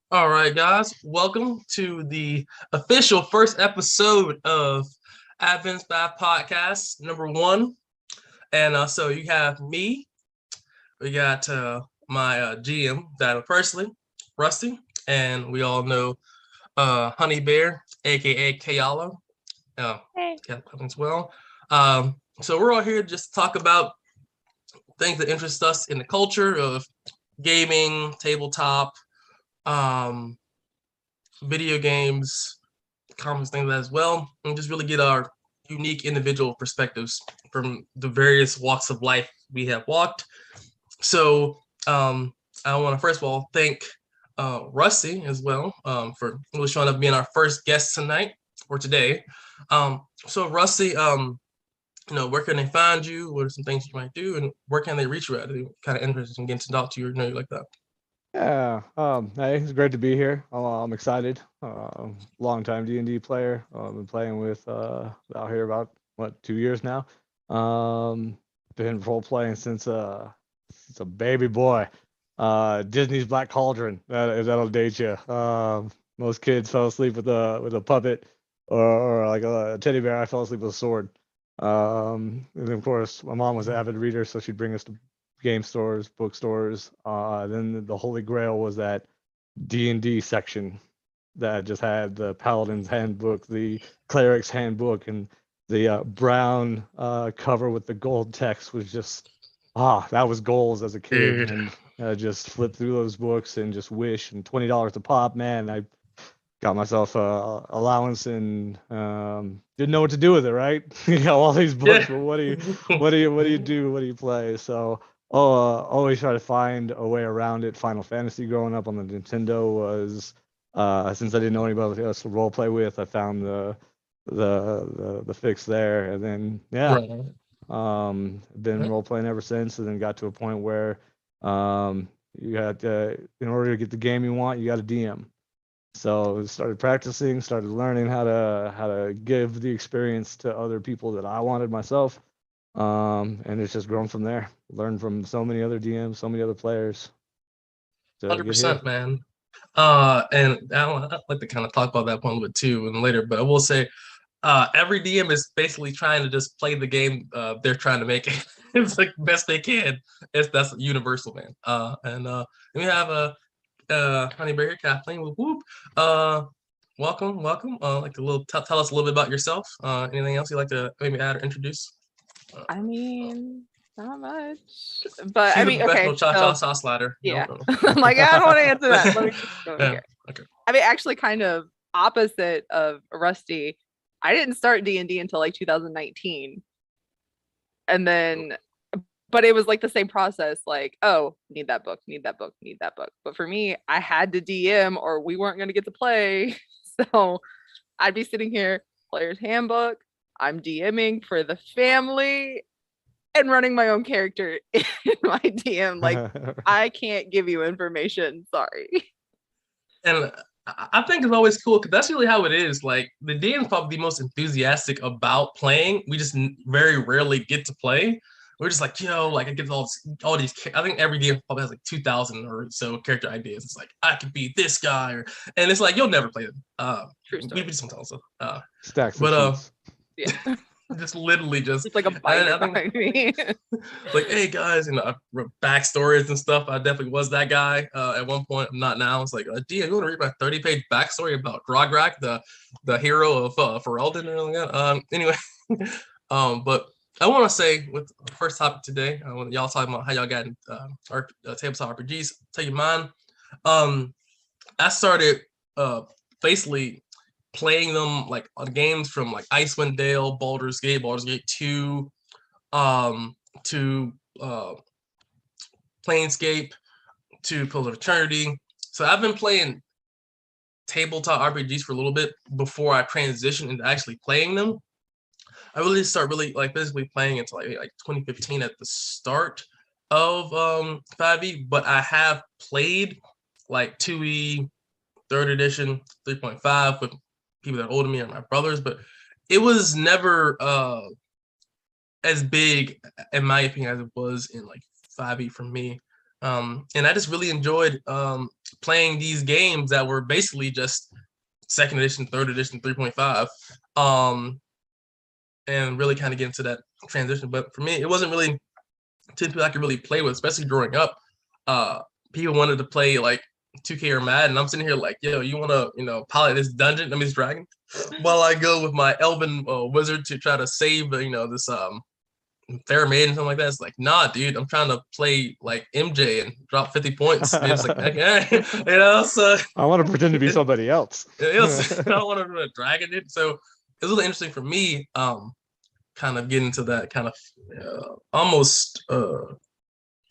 All right, guys, welcome to the official first episode of Advent's Five Podcast, number one. And so you have me, we got my GM, Daniel Presley, Rusty, and we all know Honey Bear, aka Kayala, uh, Hey. as well. So we're all here just to talk about things that interest us in the culture of gaming, tabletop, um, video games, common things as well, and just really get our unique individual perspectives from the various walks of life we have walked. So I want to first of all thank Rusty as well for really showing up being our first guest tonight or today. So Rusty, where can they find you? What are some things you might do, and where can they reach you at? Kind of interested in getting to talk to you or know you like that. Yeah, hey, it's great to be here. I'm excited. Long-time D&D player. I've been playing with out here about 2 years now. Been role playing since a baby boy. Disney's Black Cauldron. That'll date you. Most kids fell asleep with a puppet or like a teddy bear. I fell asleep with a sword. And of course, my mom was an avid reader, so she'd bring us to game stores, bookstores. Then the Holy Grail was that D&D section that just had the Paladin's Handbook, the Cleric's Handbook, and the brown cover with the gold text was just that was goals as a kid, Dude. and just flip through those books and just wish. And $20 a pop, man, I got myself a allowance and didn't know what to do with it. Right, you got all these books, Yeah. but what do you do? What do you play? So always try to find a way around it. Final Fantasy growing up on the Nintendo was since I didn't know anybody else to role play with, I found the fix there, and then yeah, Right. been role playing ever since, and then got to a point where you had to, in order to get the game you want, you got a DM. So started practicing, started learning how to give the experience to other people that I wanted myself, and it's just grown from there. Learned from so many other DMs, so many other players to get here. 100%, man. And I'd like to kind of talk about that point a little bit too and later, but I will say every DM is basically trying to just play the game they're trying to make it. It's like best they can. That's universal, man. And we have Honey Bear here, Kathleen. Whoop whoop. Uh, welcome. Like to tell us a little bit about yourself. Anything else you'd like to maybe add or introduce? I mean, not much. But I She's a mean, professional okay, so sauce ladder. yeah. No. I'm like, I don't want to answer that. Let me keep going Yeah. here. Okay. I mean, actually kind of opposite of Rusty. I didn't start D&D until like 2019. And then but it was like the same process, like, oh, need that book, need that book, need that book. But for me, I had to DM or we weren't going to get to play. So I'd be sitting here, player's handbook, I'm DMing for the family and running my own character in my DM. Like, I can't give you information. Sorry. And I think it's always cool because that's really how it is. Like the DM is probably the most enthusiastic about playing. We just very rarely get to play. We're just like, like I get all these. I think every DM probably has like 2,000 or so character ideas. It's like I could be this guy, and it's like you'll never play them. True We story. just don't tell stuff. Stacks of But sheets. Yeah. just literally just It's like a binder I think behind me. like, hey guys, backstories and stuff. I definitely was that guy at one point. I'm not now. It's like, DM, you want to read my 30-page backstory about Grograk, the hero of Ferelden or anything like that? Anyway, but I want to say with the first topic today, when y'all talking about how y'all got our tabletop RPGs, tell you mine. Um, I started basically playing them like on games from like Icewind Dale, Baldur's Gate 2, to Planescape, to Pillars of Eternity. So I've been playing tabletop RPGs for a little bit before I transitioned into actually playing them. I really start really like physically playing until like 2015 at the start of 5e, but I have played like 2e, third edition, 3.5 with people that are older than me and my brothers, but it was never as big in my opinion as it was in like 5e for me. And I just really enjoyed playing these games that were basically just second edition, third edition, 3.5, and really kind of get into that transition. But for me, it wasn't really two people I could really play with, especially growing up. People wanted to play like 2K or Madden, and I'm sitting here like, yo, you want to, pilot this dungeon, this dragon, while I go with my elven wizard to try to save, this fair maid and something like that. It's like, nah, dude, I'm trying to play like MJ and drop 50 points. It's like, okay, so I want to pretend to be somebody else. I don't want to do a dragon, dude. So it was really interesting for me, kind of getting to that kind of almost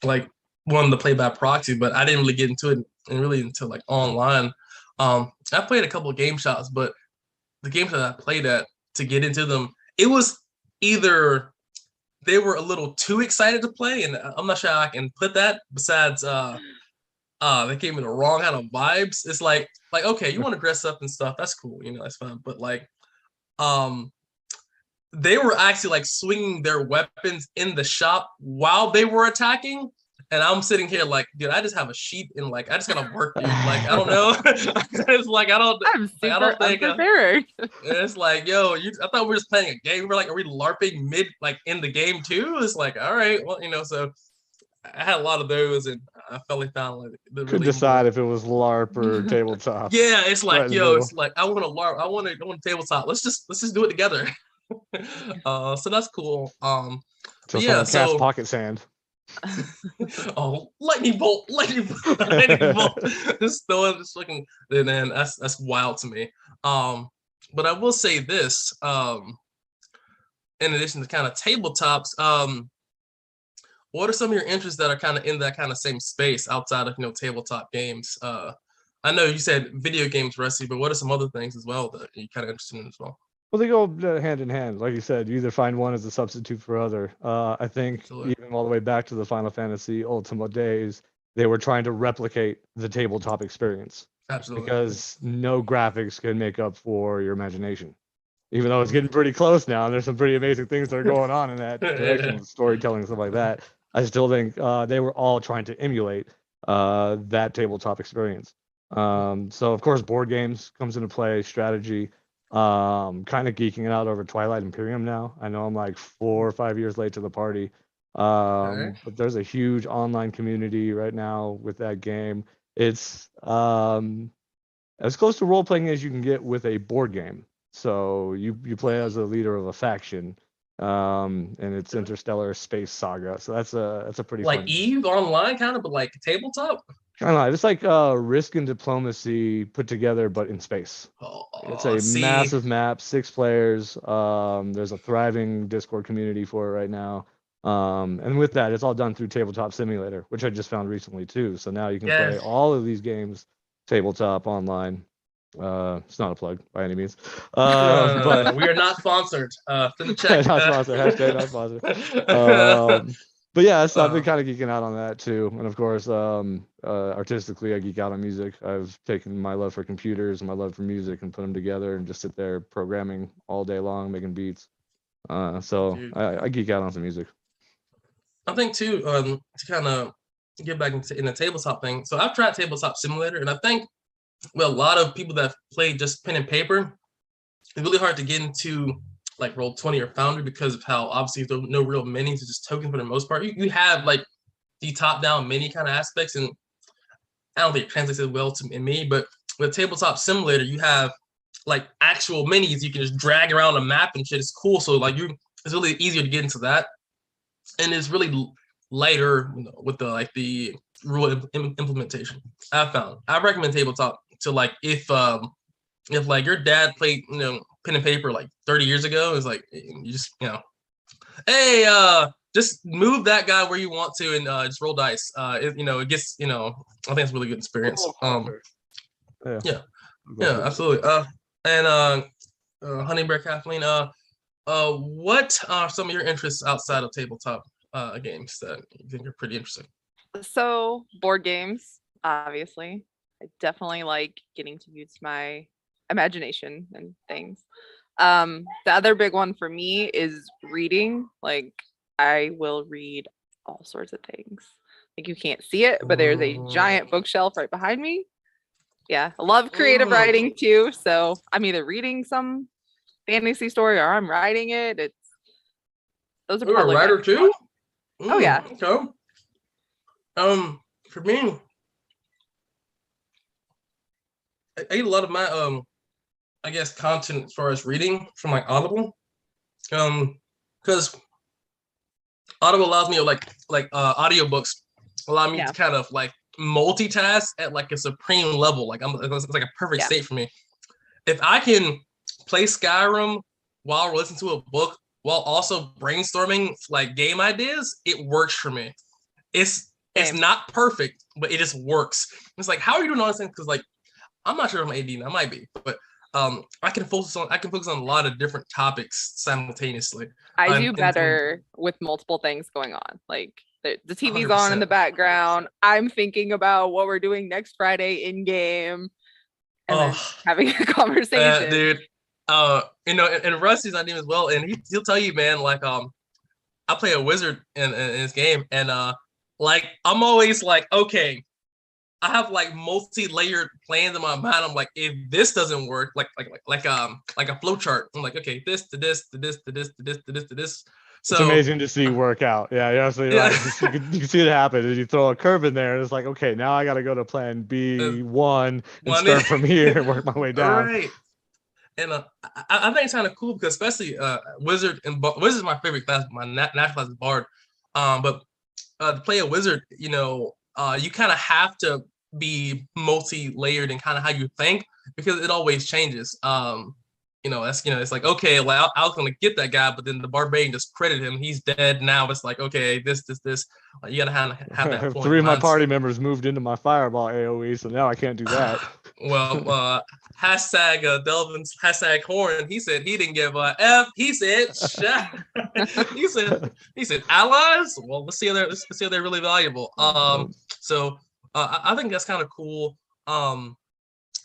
like wanting to play by proxy, but I didn't really get into it and really until like online. I played a couple of game shots, but the games that I played at to get into them, it was either they were a little too excited to play, and I'm not sure how I can put that. Besides, they gave me the wrong kind of vibes. It's like okay, you want to dress up and stuff, that's cool, that's fine. But like, they were actually like swinging their weapons in the shop while they were attacking. And I'm sitting here like, dude, I just have a sheep and like, I just gotta work, dude. Like, I don't know. It's like, I'm super I don't think, unprepared. it's like, yo, I thought we were just playing a game. We're like, are we LARPing mid, like in the game too? It's like, all right, well, so I had a lot of those, and I finally found like the Couldn't really decide if it was LARP or tabletop. yeah, it's like, Right in the yo, middle. it's like I want to LARP, I want to tabletop. Let's just do it together. So that's cool. So But yeah, someone cast so pocket sand. oh, lightning bolt, lightning bolt. Just throw it, just looking, and then that's wild to me. But I will say this, in addition to kind of tabletops, what are some of your interests that are kind of in that kind of same space outside of tabletop games? I know you said video games, Rusty, but what are some other things as well that you're kind of interested in as well? Well, they go hand in hand. Like you said, you either find one as a substitute for other. I think Absolutely. even all the way back to the Final Fantasy Ultima days, they were trying to replicate the tabletop experience Absolutely. because no graphics can make up for your imagination. Even though it's getting pretty close now, and there's some pretty amazing things that are going on in that direction with storytelling and stuff like that. I still think they were all trying to emulate that tabletop experience. So of course, board games comes into play, strategy. Kind of geeking out over Twilight Imperium now. I know I'm like 4 or 5 years late to the party. Okay. But there's a huge online community right now with that game. It's as close to role playing as you can get with a board game. So you play as a leader of a faction, and it's Interstellar Space Saga. So that's a pretty Like fun. Eve online, kind of, but like tabletop. Kind of like it's like Risk and Diplomacy put together, but in space. It's a See, massive map, 6 players. There's a thriving Discord community for it right now. And with that, it's all done through Tabletop Simulator, which I just found recently too. So now you can play yes. all of these games tabletop online. It's not a plug by any means. But We are not sponsored. Send a check. not sponsored. Hashtag not sponsored. But yeah, so I've been kind of geeking out on that too. And of course, artistically, I geek out on music. I've taken my love for computers and my love for music and put them together and just sit there programming all day long, making beats. So I geek out on some music. I think too, to kind of get back into in the tabletop thing. So I've tried Tabletop Simulator, and I think a lot of people that play just pen and paper, it's really hard to get into like Roll20 or Foundry because of how obviously there's no real minis, it's just tokens for the most part. You have like the top-down mini kind of aspects, and I don't think it translates as well to me, but with Tabletop Simulator, you have like actual minis you can just drag around a map and shit. It's cool. So like it's really easier to get into that, and it's really lighter with the rule implementation. I recommend Tabletop to like if like your dad played pen and paper like 30 years ago, it's like you just hey just move that guy where you want to and just roll dice. It gets I think it's a really good experience. Yeah, absolutely. And Honey Bear Kathleen, what are some of your interests outside of tabletop games that you think are pretty interesting? So board games, obviously. I definitely like getting to use my imagination and things. The other big one for me is reading. Like I will read all sorts of things. Like you can't see it, but there's a giant bookshelf right behind me. Yeah, I love creative writing too. So I'm either reading some fantasy story or I'm writing it. Those are You're a probably writer too? Oh yeah. Okay. For me, I eat a lot of my I guess content as far as reading from like Audible. Because Audible allows me to like audiobooks allow me Yeah. to kind of like multitask at like a supreme level. Like it's like a perfect Yeah. state for me. If I can play Skyrim while listening to a book while also brainstorming like game ideas, it works for me. It's Same. not perfect, but it just works. It's like, how are you doing all this things? Because like I'm not sure if I'm AD, I might be, but I can focus on a lot of different topics simultaneously. I do And better with multiple things going on. Like the TV's on in the 100%. background. I'm thinking about what we're doing next Friday in game, and then having a conversation. Dude, and Rusty's on team as well, and he'll tell you, man, like I play a wizard in this game, and like I'm always like, okay, I have like multi-layered plans in my mind. I'm like, if this doesn't work, like a flow chart. I'm like, okay, this to this to this to this to this to this to this. So it's amazing to see work out. Yeah, you're absolutely right. You can see it happen. And you throw a curve in there, and it's like, okay, now I got to go to plan B1 and start from here and work my way down. Right. And I think it's kind of cool because especially wizard wizard is my favorite class. My natural class is bard. But to play a wizard, you kind of have to be multi-layered in kind of how you think because it always changes. It's like, okay, well, I was gonna get that guy, but then the barbarian just credited him. He's dead now. It's like, okay, this. You gotta have that. Three of my party members moved into my fireball AOE, so now I can't do that. Well, hashtag Delvin's hashtag Horn. He said he didn't give a F. He said, he said allies. Well, let's see if they're really valuable. So I think that's kind of cool.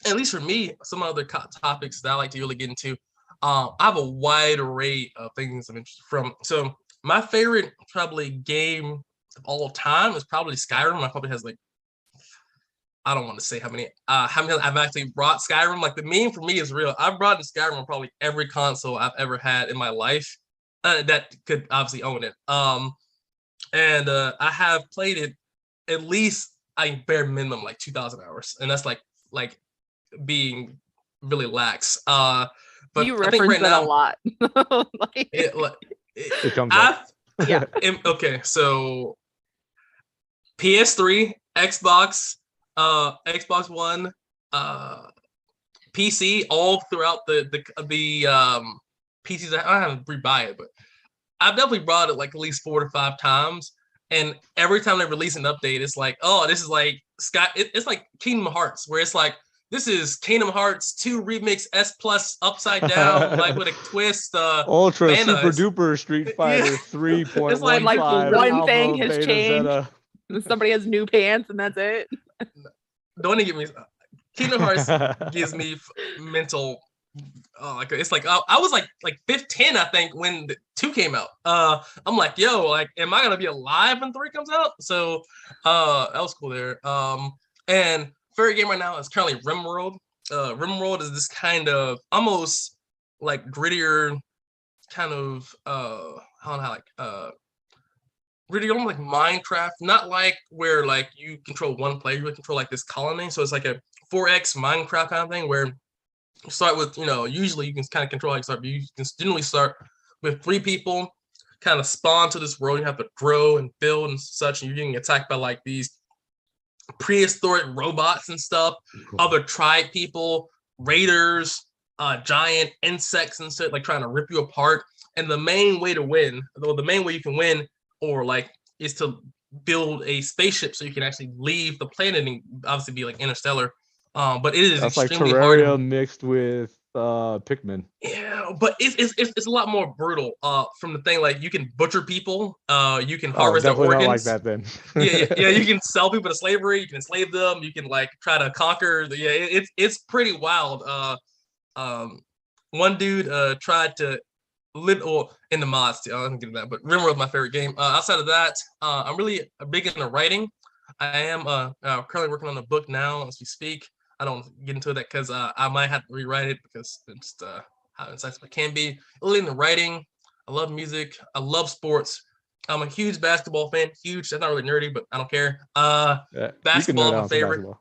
At least for me, some other topics that I like to really get into. I have a wide array of things I'm interested from. So my favorite probably game of all time is probably Skyrim. I probably has like, I don't want to say how many I've actually brought Skyrim. Like the meme for me is real. I've brought in Skyrim on probably every console I've ever had in my life that could obviously own it. And I have played it at least bare minimum like 2,000 hours, and that's like being really lax. But you I think right that now a lot. It comes up. Yeah. Okay, so PS3, Xbox, Xbox One, PC, all throughout the PCs. I haven't rebuy it, but I've definitely brought it like at least 4 to 5 times. And every time they release an update, it's like, oh, this is like it's like Kingdom Hearts, where it's like, this is Kingdom Hearts 2 Remix S Plus upside down, like with a twist. Ultra Super Duper Street Fighter 3.15. It's like one thing has changed. Zeta. Somebody has new pants, and that's it. Don't even get me. Kingdom Hearts gives me mental. It's like I was like 15, I think, when the 2 came out. I'm like, yo, like, am I gonna be alive when 3 comes out? So that was cool there. And favorite game right now is currently RimWorld. RimWorld is this kind of almost like grittier, kind of I don't know how really almost like Minecraft, not like where like you control one player, you really control like this colony. So it's like a 4X Minecraft kind of thing where you start with, usually you can kind of control how you start, but you can generally start with 3 people, kind of spawn to this world. You have to grow and build and such, and you're getting attacked by like these prehistoric robots and stuff, other tribe people, raiders, giant insects and stuff, like trying to rip you apart. And the main way to win, though the main way you can win, or like, is to build a spaceship so you can actually leave the planet and obviously be like interstellar. But it is extremely like Terraria hard. Mixed with Pikmin. Yeah, but it's a lot more brutal. From the thing, like, you can butcher people, you can harvest their organs. Not like that then. yeah. You can sell people to slavery. You can enslave them. You can like try to conquer. It's pretty wild. One dude tried to live in the mods. I don't get that, but RimWorld is my favorite game. Outside of that, I'm really big into writing. I am currently working on a book now as we speak. I don't get into that because I might have to rewrite it because it's just how insightful it can be. Really into writing. I love music. I love sports. I'm a huge basketball fan. Huge. That's not really nerdy, but I don't care. Yeah, you can Basketball nerd is out my on some favorite. basketball.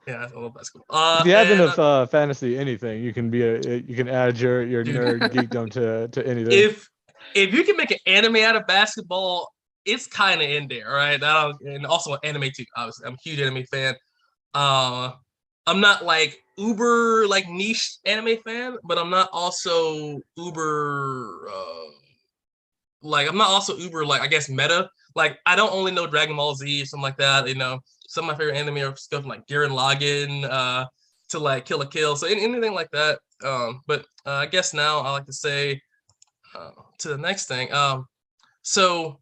Yeah, I love basketball. With the advent And of fantasy, anything you can be you can add your dude, nerd geekdom to anything. if you can make an anime out of basketball, it's kind of in there, right? And also anime too. Obviously, I'm a huge anime fan. Uh, I'm not like uber like niche anime fan, but I'm not also uber like I'm not also uber like I guess meta. Like I don't only know Dragon Ball Z or something like that. You know, some of my favorite anime are stuff like Gurren Lagann, to like Kill la Kill, so anything like that. But I guess now I like to say to the next thing. So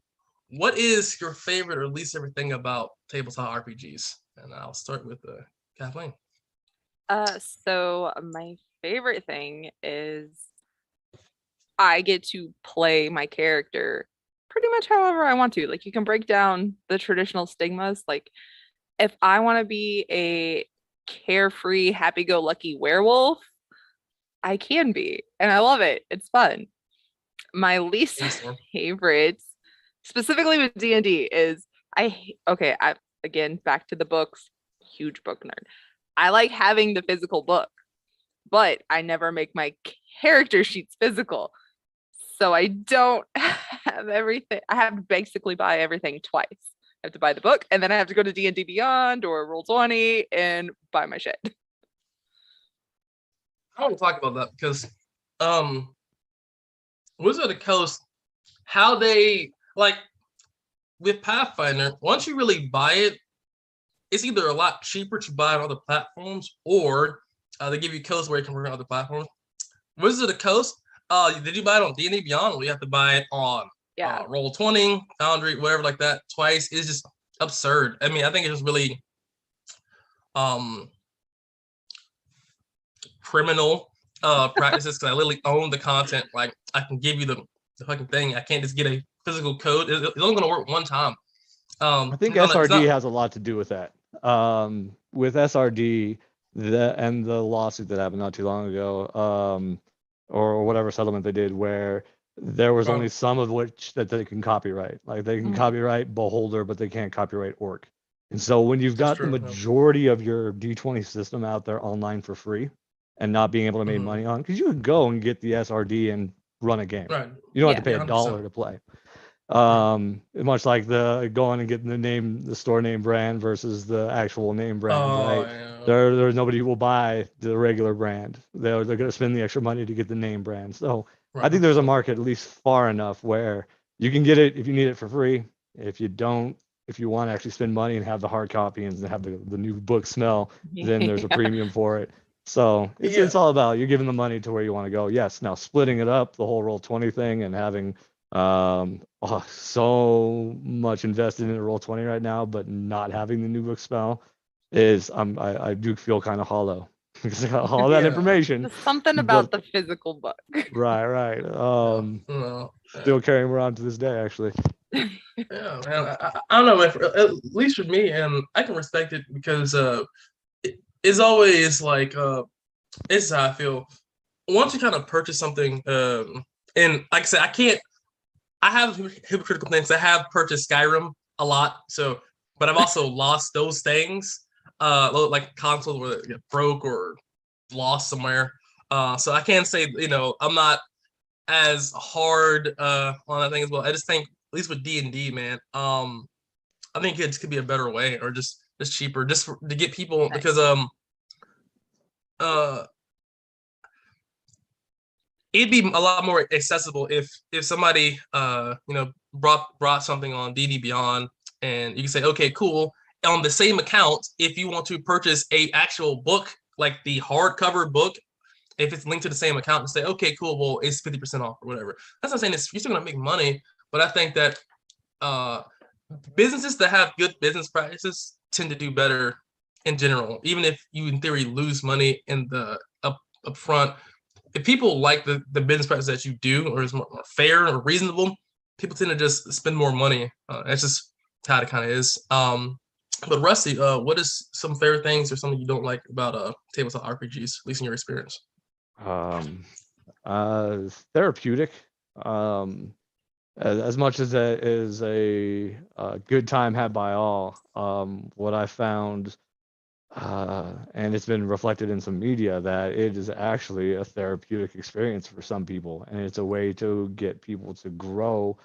what is your favorite or least favorite thing about tabletop RPGs? And I'll start with Kathleen. So my favorite thing is I get to play my character pretty much however I want to. Like you can break down the traditional stigmas. Like if I want to be a carefree, happy-go-lucky werewolf, I can be, and I love it. It's fun. My least Brainstorm. favorite, specifically with D&D, is okay, I again back to the books, huge book nerd. I like having the physical book, but I never make my character sheets physical. So I don't have everything. I have to basically buy everything twice. I have to buy the book, and then I have to go to D&D Beyond or Roll20 and buy my shit. I want to talk about that because um Wizard of the Coast, how they like with Pathfinder, once you really buy it, it's either a lot cheaper to buy on other platforms or they give you codes where you can run on other platforms. Wizard of the Coast, did you buy it on D&D Beyond or you have to buy it on Yeah. Roll20, Foundry, whatever like that twice? It's just absurd. I mean, I think it's just really criminal practices because I literally own the content. Like I can give you the fucking thing. I can't just get a physical code. It's only going to work one time. I think it's SRD not, has a lot to do with that. With SRD, the lawsuit that happened not too long ago, or whatever settlement they did, where there was only some of which that they can copyright. Like they can copyright Beholder, but they can't copyright Orc. And so when you've got the majority of your D20 system out there online for free and not being able to make money on, because you can go and get the SRD and run a game. right. You don't have to pay Yeah, $1 to play. Much like the going and getting the store name brand versus the actual name brand, right? Yeah. There's nobody who will buy the regular brand. They're going to spend the extra money to get the name brand. So I think there's a market at least far enough where you can get it if you need it for free. If you don't, if you want to actually spend money and have the hard copy and have the new book smell, then there's a premium for it. So it's all about you're giving the money to where you want to go. Yes, now splitting it up, the whole Roll20 thing, and having so much invested in Roll20 right now, but not having the new book spell is I do feel kind of hollow because I got all that information. There's something about the physical book. Right. Still carrying around to this day, actually. Yeah, man. I don't know, man, at least for me, and I can respect it because it's always like this is how I feel. Once you kind of purchase something, and like I said, I have hypocritical things. I have purchased Skyrim a lot, but I've also lost those things, like consoles where they get broke or lost somewhere. So I can't say I'm not as hard on that thing as well. I just think at least with D&D, man, I think it could be a better way or just cheaper, just to get people because it'd be a lot more accessible if somebody brought something on D&D Beyond and you can say, okay, cool, on the same account, if you want to purchase a actual book, like the hardcover book, if it's linked to the same account, and say, okay, cool, well, it's 50% off or whatever. That's not saying you're still gonna make money, but I think that businesses that have good business practices tend to do better in general, even if you in theory lose money in the up front. If people like the business practice that you do or is more fair or reasonable, people tend to just spend more money. That's just how it kind of is. But Rusty, what is some favorite things or something you don't like about tabletop RPGs, at least in your experience? Um, Therapeutic. Um, as much as that is a good time had by all, what I found, and it's been reflected in some media, that it is actually a therapeutic experience for some people, and it's a way to get people to grow,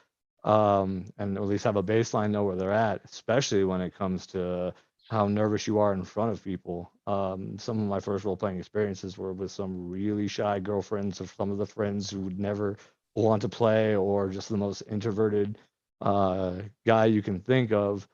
and at least have a baseline, know where they're at, especially when it comes to how nervous you are in front of people. Some of my first role playing experiences were with some really shy girlfriends of some of the friends who would never want to play, or just the most introverted uh, guy you can think of,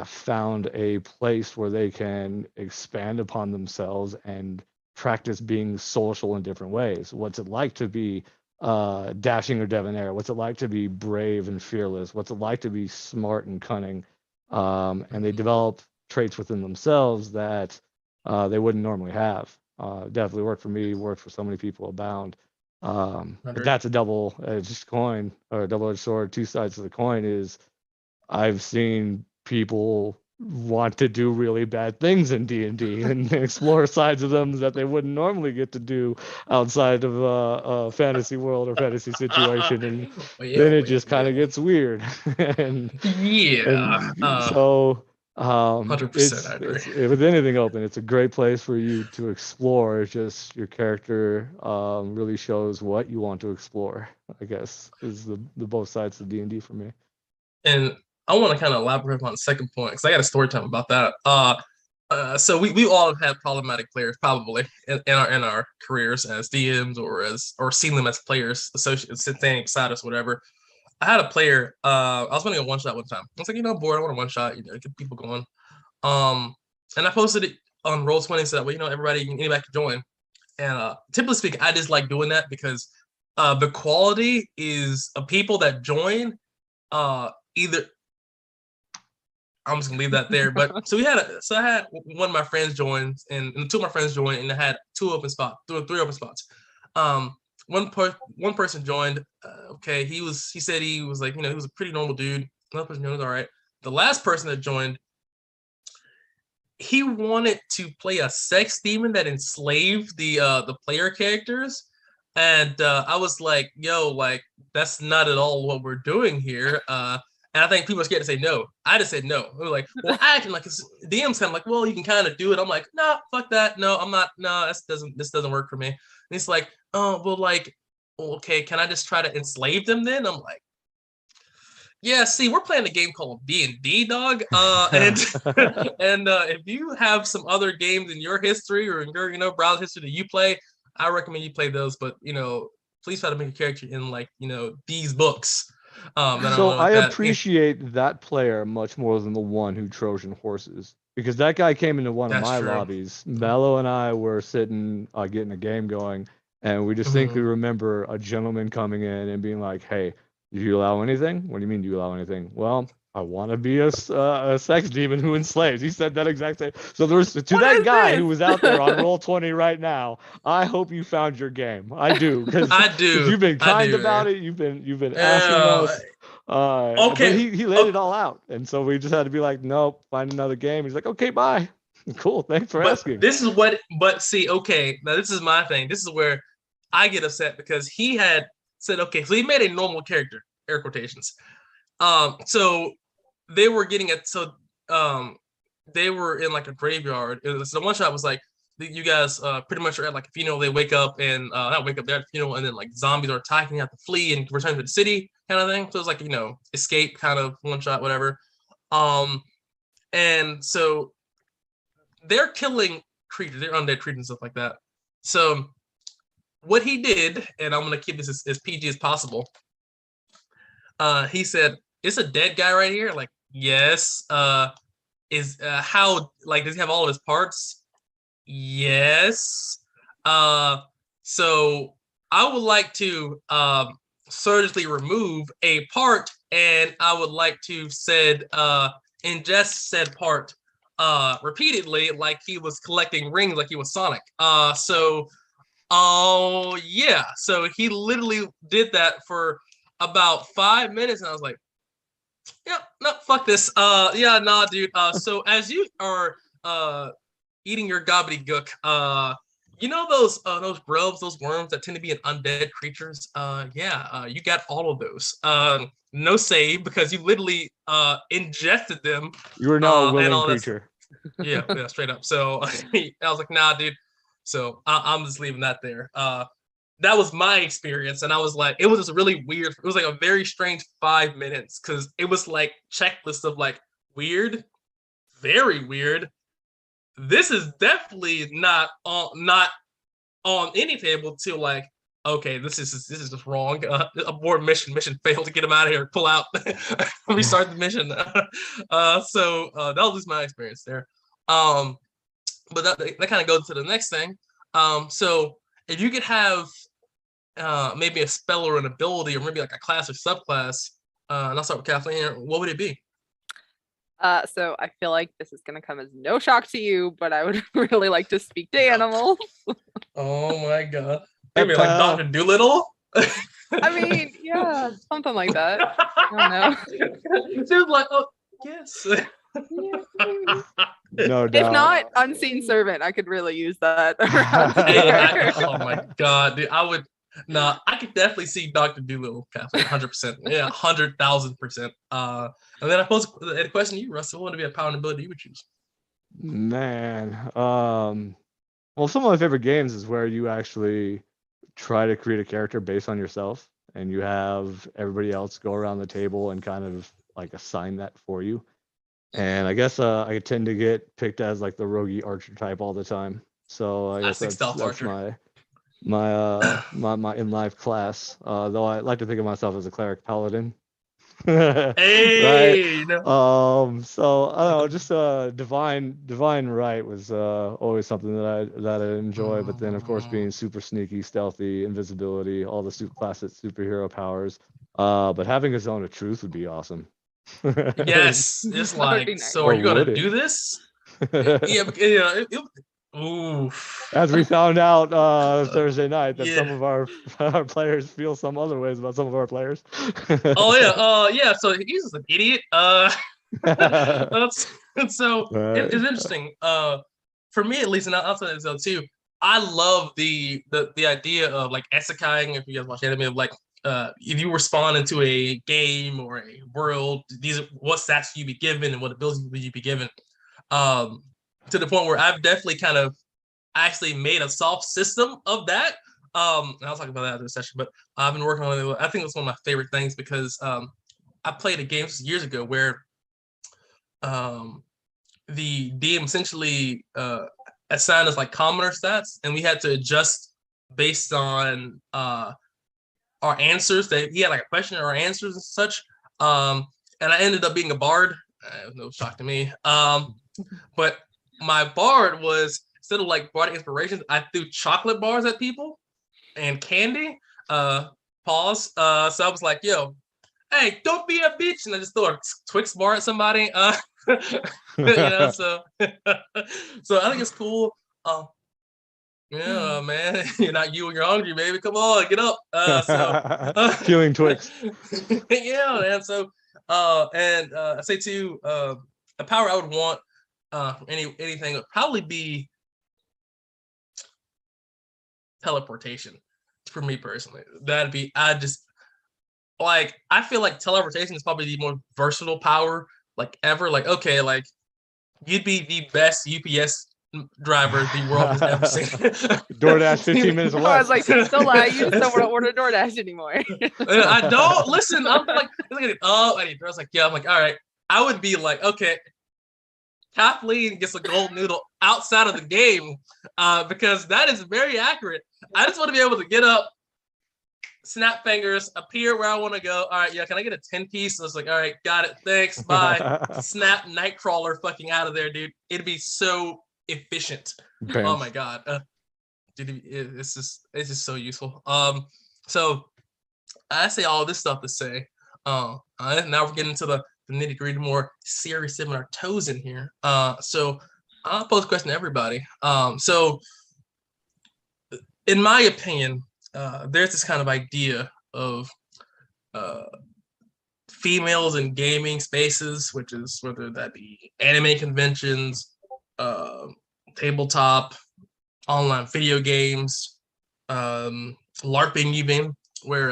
found a place where they can expand upon themselves and practice being social in different ways. What's it like to be dashing or debonair? What's it like to be brave and fearless? What's it like to be smart and cunning? And they develop traits within themselves that they wouldn't normally have. Definitely worked for me, worked for so many people abound. But that's a double-edged coin, or a double-edged sword. Two sides of the coin is, I've seen people want to do really bad things in D&D and explore sides of them that they wouldn't normally get to do outside of a fantasy world or fantasy situation, and then it just kind of gets weird. and Yeah, so 100%, I agree. it's with anything open, it's a great place for you to explore. It's just your character really shows what you want to explore, I guess, is the both sides of D&D for me. And I want to kind of elaborate on the second point because I got a story time about that. So we all have had problematic players probably in our careers as DMs or seen them as players associated standing beside us, whatever. I had a player. I was running a one shot one time. I was like, bored. I want a one shot. Get people going. And I posted it on Roll20 so that way anybody can join. And typically speaking, I just like doing that because the quality is of people that join. Either I'm just gonna leave that there. But so I had one of my friends join, and two of my friends joined, and I had three open spots. Um, one person joined. Okay, he said he was like, he was a pretty normal dude. Another person joined, all right. The last person that joined, he wanted to play a sex demon that enslaved the player characters, and I was like, yo, like that's not at all what we're doing here. And I think people are scared to say no. I just said no. We were like, well, acting like DM's kind of like, well, you can kind of do it. I'm like, nah, fuck that. No, I'm not. No, this doesn't work for me. And he's like, oh, well, like, okay, can I just try to enslave them then? I'm like, yeah, see, we're playing a game called D&D, dog. And and if you have some other games in your history or in your browser history that you play, I recommend you play those. But please try to make a character in like these books. So I appreciate that player much more than the one who Trojan horses, because that guy came into one of my lobbies. Mello and I were sitting getting a game going, and we distinctly remember a gentleman coming in and being like, "Hey, do you allow anything? What do you mean, do you allow anything?" Well, I want to be a sex demon who enslaves. He said that exact same. So there's that guy who was out there on Roll20 right now. I hope you found your game. I do, because you've been kind about it. You've been asking us. Okay, but he laid it all out, and so we just had to be like, nope, find another game. He's like, okay, bye. Cool, thanks for asking. This is but see, okay, now this is my thing. This is where I get upset because he had said, okay, so he made a normal character, air quotations. So they were getting it. So they were in like a graveyard. So one shot was like, you guys pretty much are at like a funeral. They wake up and not wake up, they're at the funeral, and then like zombies are attacking. You have to flee and return to the city, kind of thing. So it's like escape kind of one shot, whatever. And so they're killing creatures, they're undead creatures and stuff like that. So what he did, and I'm gonna keep this as PG as possible. He said, "It's a dead guy right here." Like, yes. How, like, does he have all of his parts? Yes. So I would like to surgically remove a part, and I would like to ingest said part repeatedly, like he was collecting rings, like he was Sonic. Yeah. So he literally did that for about 5 minutes, and I was like, yeah, no, fuck this. Yeah, nah, dude. So as you are eating your gobbledygook, you know those grubs, those worms that tend to be in undead creatures? You got all of those. No save because you literally ingested them You are now a and willing all that. creature. Yeah, straight up. So I was like, nah, dude. So I'm just leaving that there. That was my experience, and I was like, it was just really weird. It was like a very strange 5 minutes because it was like checklist of like weird, very weird. This is definitely not on any table to like, okay, this is just wrong. Abort mission failed to get him out of here. Pull out. Restart the mission. So that was my experience there. But that kind of goes to the next thing. So if you could have maybe a spell or an ability, or maybe like a class or subclass, and I'll start with Kathleen here, what would it be? So I feel like this is gonna come as no shock to you, but I would really like to speak to animals. Oh my god. Maybe like Pal. Dr. Doolittle? I mean, yeah, something like that. I don't know. She was like, oh, yes. No If doubt. not, unseen servant, I could really use that around Hey, here. oh my god, dude. I could definitely see Dr. Doolittle, Kathleen, 100%. Yeah, 100,000%. And then I pose a question to you, Russell. What would be a power and ability you would choose? Man. Well, some of my favorite games is where you actually try to create a character based on yourself, and you have everybody else go around the table and kind of like assign that for you. And I guess I tend to get picked as like the roguey archer type all the time. So I guess Classic stealth that's archer. my in life class. Though I like to think of myself as a cleric paladin. Right. Hey, no. So I don't know, just divine right was always something that I enjoy. But then of course being super sneaky, stealthy, invisibility, all the classic superhero powers. But having a zone of truth would be awesome. Yes, it's That would like, be nice. so are Or you gonna would it? do this? Yeah, oof. As we found out Thursday night that some Yeah. of our players feel some other ways about some of our players. Oh yeah. So he's just an idiot. That's so Right. it's interesting. For me at least, and outside of that too, I love the idea of like isekaiing. If you guys watch anime, of like if you respond into a game or a world, these are what stats you be given and what abilities will you be given. To the point where I've definitely kind of actually made a soft system of that. And I'll talk about that after the session, but I've been working on it. I think it's one of my favorite things because I played a game years ago where the DM essentially assigned us like commoner stats, and we had to adjust based on our answers. That he had like a question or answers and such. And I ended up being a bard. No shock to me. But my bard was, instead of like bard inspirations, I threw chocolate bars at people and candy. Pause. So I was like, yo, hey, don't be a bitch. And I just threw a Twix bar at somebody. So so I think it's cool. Yeah, man, you're not you when you're hungry, baby. Come on, get up. Feeling Twix. Yeah, man. So and I say too, a power I would want anything would probably be teleportation for me personally. That'd be, I feel like teleportation is probably the more versatile power like ever. Like, okay, like you'd be the best UPS driver the world has ever seen. DoorDash 15 minutes I away. was like, don't lie, you just don't want to order DoorDash anymore. I don't listen. I'm like, I was like, yeah. I'm like, all right. I would be like, okay, Kathleen gets a gold noodle outside of the game because that is very accurate. I just want to be able to get up, snap fingers, appear where I want to go. All right, yeah, can I get a 10-piece? I was like, all right, got it. Thanks, bye. Snap Nightcrawler fucking out of there, dude. It'd be so efficient. Bam. Oh my god. Dude, it's just so useful. So I say all this stuff to say, now we're getting into the nitty-gritty, more serious, dipping our toes in here. So I'll pose a question to everybody. So in my opinion, there's this kind of idea of females in gaming spaces, which is whether that be anime conventions, tabletop, online video games, LARPing even, where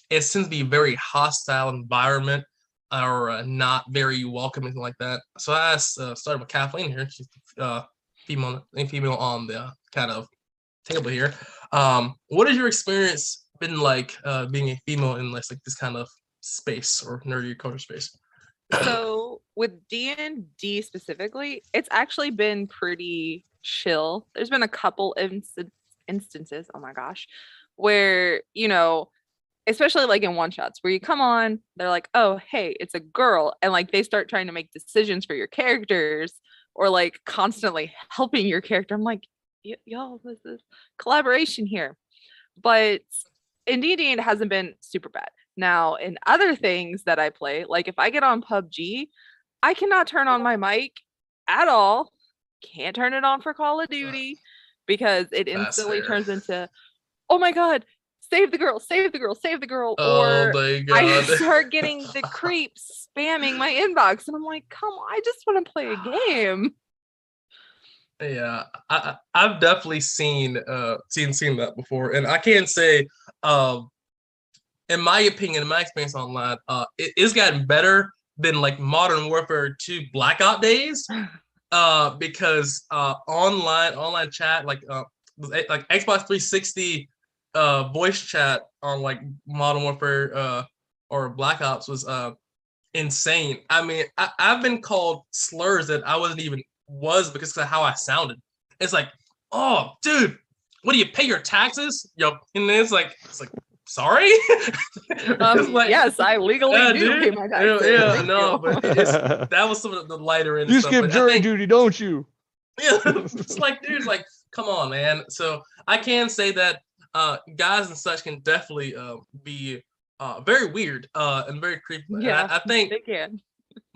it seems to be a very hostile environment or not very welcoming like that. So I asked, started with Kathleen here. She's female on the kind of table here. What has your experience been like being a female in this kind of space or nerdy culture space? So with D&D specifically, it's actually been pretty chill. There's been a couple instances, oh my gosh, where, especially like in one shots where you come on, they're like, oh, hey, it's a girl. And like they start trying to make decisions for your characters or like constantly helping your character. I'm like, y'all, this is collaboration here. But in D&D, it hasn't been super bad. Now, in other things that I play, like if I get on PUBG, I cannot turn on my mic at all. Can't turn it on for Call of Duty because it instantly turns into, oh my God, save the girl, save the girl, save the girl. Oh or my God. I start getting the creeps spamming my inbox and I'm like, come on, I just want to play a game. Yeah, I've definitely seen that before, and I can say, in my opinion, in my experience online, it's gotten better than like Modern Warfare 2 Black Ops days, because online chat like Xbox 360 voice chat on like Modern Warfare or Black Ops was insane. I mean, I've been called slurs that I wasn't even because of how I sounded. It's like, oh, dude, what do you pay your taxes? Yo, and then it's like, sorry. Like, yes, I legally do pay my taxes. Yeah, no, but that was some of the lighter end. You stuff, skip jury duty, don't you? Yeah, it's like, dude, like, come on, man. So I can say that guys and such can definitely be very weird and very creepy. Yeah, and I think they can.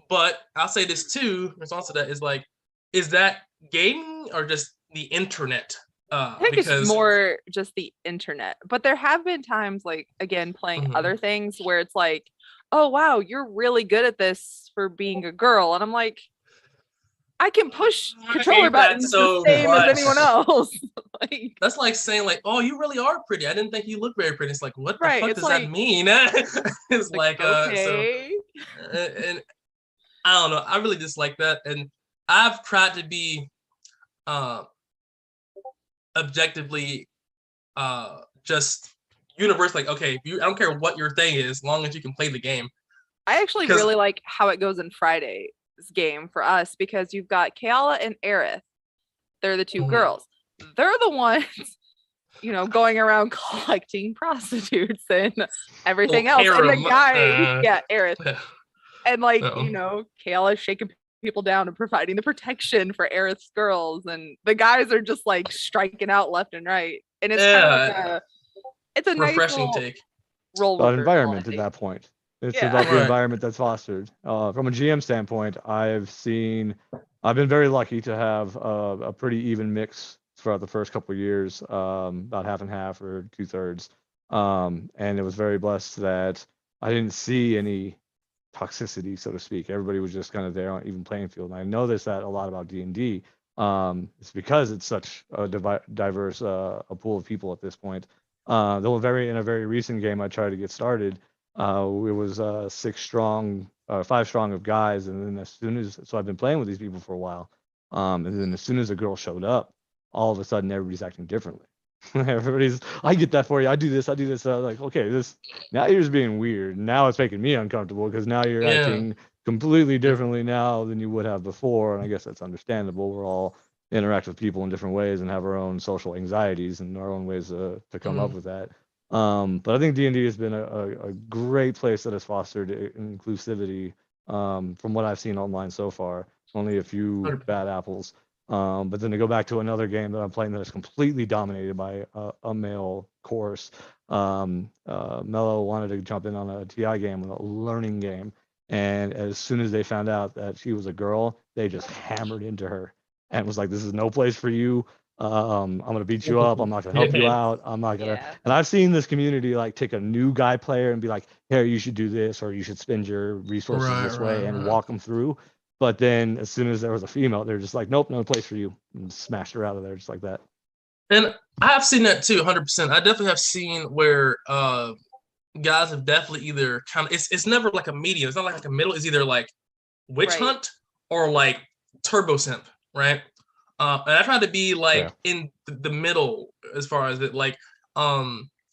But I'll say this too, in response to that, is that gaming or just the internet? I think it's more just the internet. But there have been times, like, again, playing other things where it's like, oh, wow, you're really good at this for being a girl. And I'm like, I can push controller buttons the same as anyone else. Like, that's like saying, like, oh, you really are pretty. I didn't think you look very pretty. It's like, what the fuck does that mean? It's like okay. And I don't know. I really dislike that. And I've tried to be objectively just universal. Like, okay, I don't care what your thing is, as long as you can play the game. I actually really like how it goes in Friday's game for us because you've got Kayala and Aerith. They're the two girls. They're the ones, going around collecting prostitutes and everything else. And the guy, Aerith. And like, Kayla's shaking people down and providing the protection for Aerith's girls. And the guys are just like striking out left and right. And it's kind of like it's a refreshing nice take. About environment at that point. It's about the environment that's fostered. From a GM standpoint, I've been very lucky to have a pretty even mix throughout the first couple of years, about half and half or 2/3. And it was very blessed that I didn't see any toxicity, so to speak. Everybody was just kind of there on even playing field. And I noticed that a lot about D&D. It's because it's such a diverse a pool of people at this point. Though in a very recent game I tried to get started, it was 5 strong of guys, and then so I've been playing with these people for a while, and then as soon as a girl showed up, all of a sudden everybody's acting differently. I get that for you. I do this. I was like, okay, now you're just being weird. Now it's making me uncomfortable because now you're acting completely differently now than you would have before, and I guess that's understandable. We're all interact with people in different ways and have our own social anxieties and our own ways to come up with that. But I think D&D has been a great place that has fostered inclusivity. From what I've seen online so far, only a few bad apples. But then to go back to another game that I'm playing that is completely dominated by a male course. Mello wanted to jump in on a TI game, a learning game, and as soon as they found out that she was a girl, they just hammered into her and was like, "This is no place for you." I'm gonna beat you up. I'm not gonna help you Yeah. out. I'm not gonna. Yeah. And I've seen this community like take a new guy player and be like, "Here, you should do this, or you should spend your resources Right, this way," right, and right. walk them through. But then, as soon as there was a female, they're just like, "Nope, no place for you," and smashed her out of there just like that. And I have seen that too, 100%. I definitely have seen where guys have definitely either kind of it's never like a medium. It's not like a middle. It's either like witch Right. hunt or like turbo simp, right? And I try to be like Yeah. in the middle as far as it like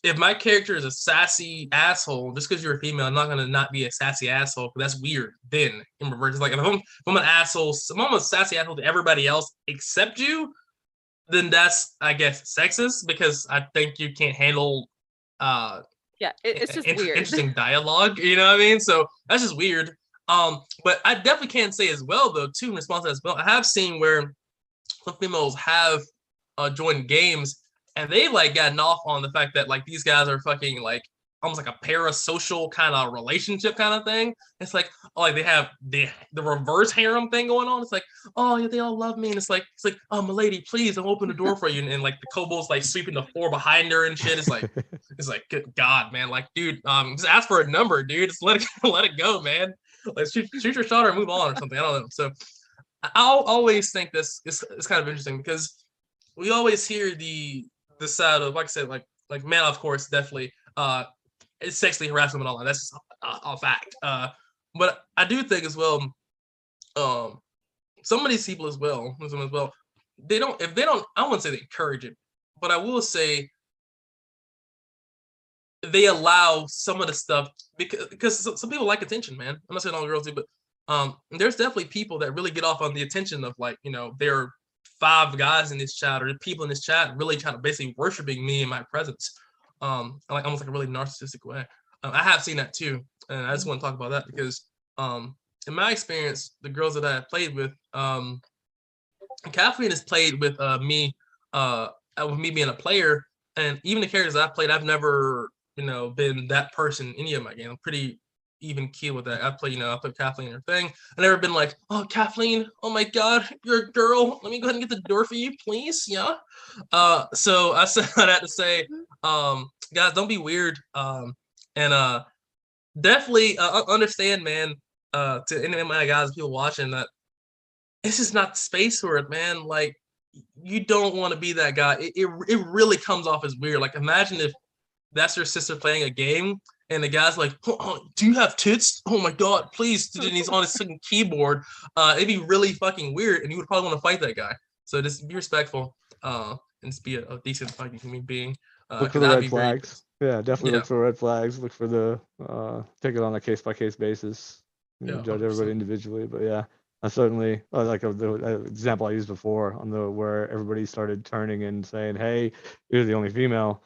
if my character is a sassy asshole, just because you're a female, I'm not gonna not be a sassy asshole. That's weird. Then in reverse, it's like if I'm an asshole, if I'm a sassy asshole to everybody else except you, then that's I guess sexist because I think you can't handle uh Yeah, it's just weird. interesting dialogue. You know what I mean? So that's just weird. But I definitely can say as well though too in response to that as well. I have seen where some females have joined games and they like gotten off on the fact that like these guys are fucking like almost like a parasocial kind of relationship kind of thing. It's like oh, like they have the reverse harem thing going on. It's like oh yeah, they all love me, and it's like oh my lady, please, I'll open the door for you, and like the kobolds like sweeping the floor behind her and shit. It's like good God, man, like dude, just ask for a number, dude. Just let it let it go, man. Like shoot your shot or move on or something. I don't know. So I'll always think this is it's kind of interesting because we always hear the side of like I said like man of course definitely it's sexually harassment online. That's just a fact. But I do think as well um some of these people as well they don't if they don't I wouldn't say they encourage it, but I will say they allow some of the stuff because some people like attention, man. I'm not saying all girls do, but there's definitely people that really get off on the attention of like, you know, there are 5 guys in this chat or the people in this chat really kind of basically worshiping me in my presence, like almost like a really narcissistic way. I have seen that too, and I just want to talk about that because in my experience, the girls that I have played with, Kathleen has played with me being a player, and even the characters I've played, I've never been that person in any of my games. I'm pretty even keel with that. I put Kathleen in her thing. I've never been like, oh Kathleen, oh my god, you're a girl. Let me go ahead and get the door for you, please. Yeah. So I said that to say, guys, don't be weird. And definitely understand, man. To any of my guys, people watching that, this is not space for it, man. Like you don't want to be that guy. It really comes off as weird. Like imagine if that's your sister playing a game and the guy's like, oh, do you have tits? Oh my god, please. And he's on his fucking keyboard. It'd be really fucking weird, and you would probably want to fight that guy. So just be respectful, and just be a decent fucking human being. Look for Because the that'd red be very flags. Yeah, definitely yeah, look for red flags. Look for the take it on a case by case basis. yeah, Judge everybody 100%. individually. But yeah, I certainly like the example I used before on the where everybody started turning and saying, "Hey, you're the only female."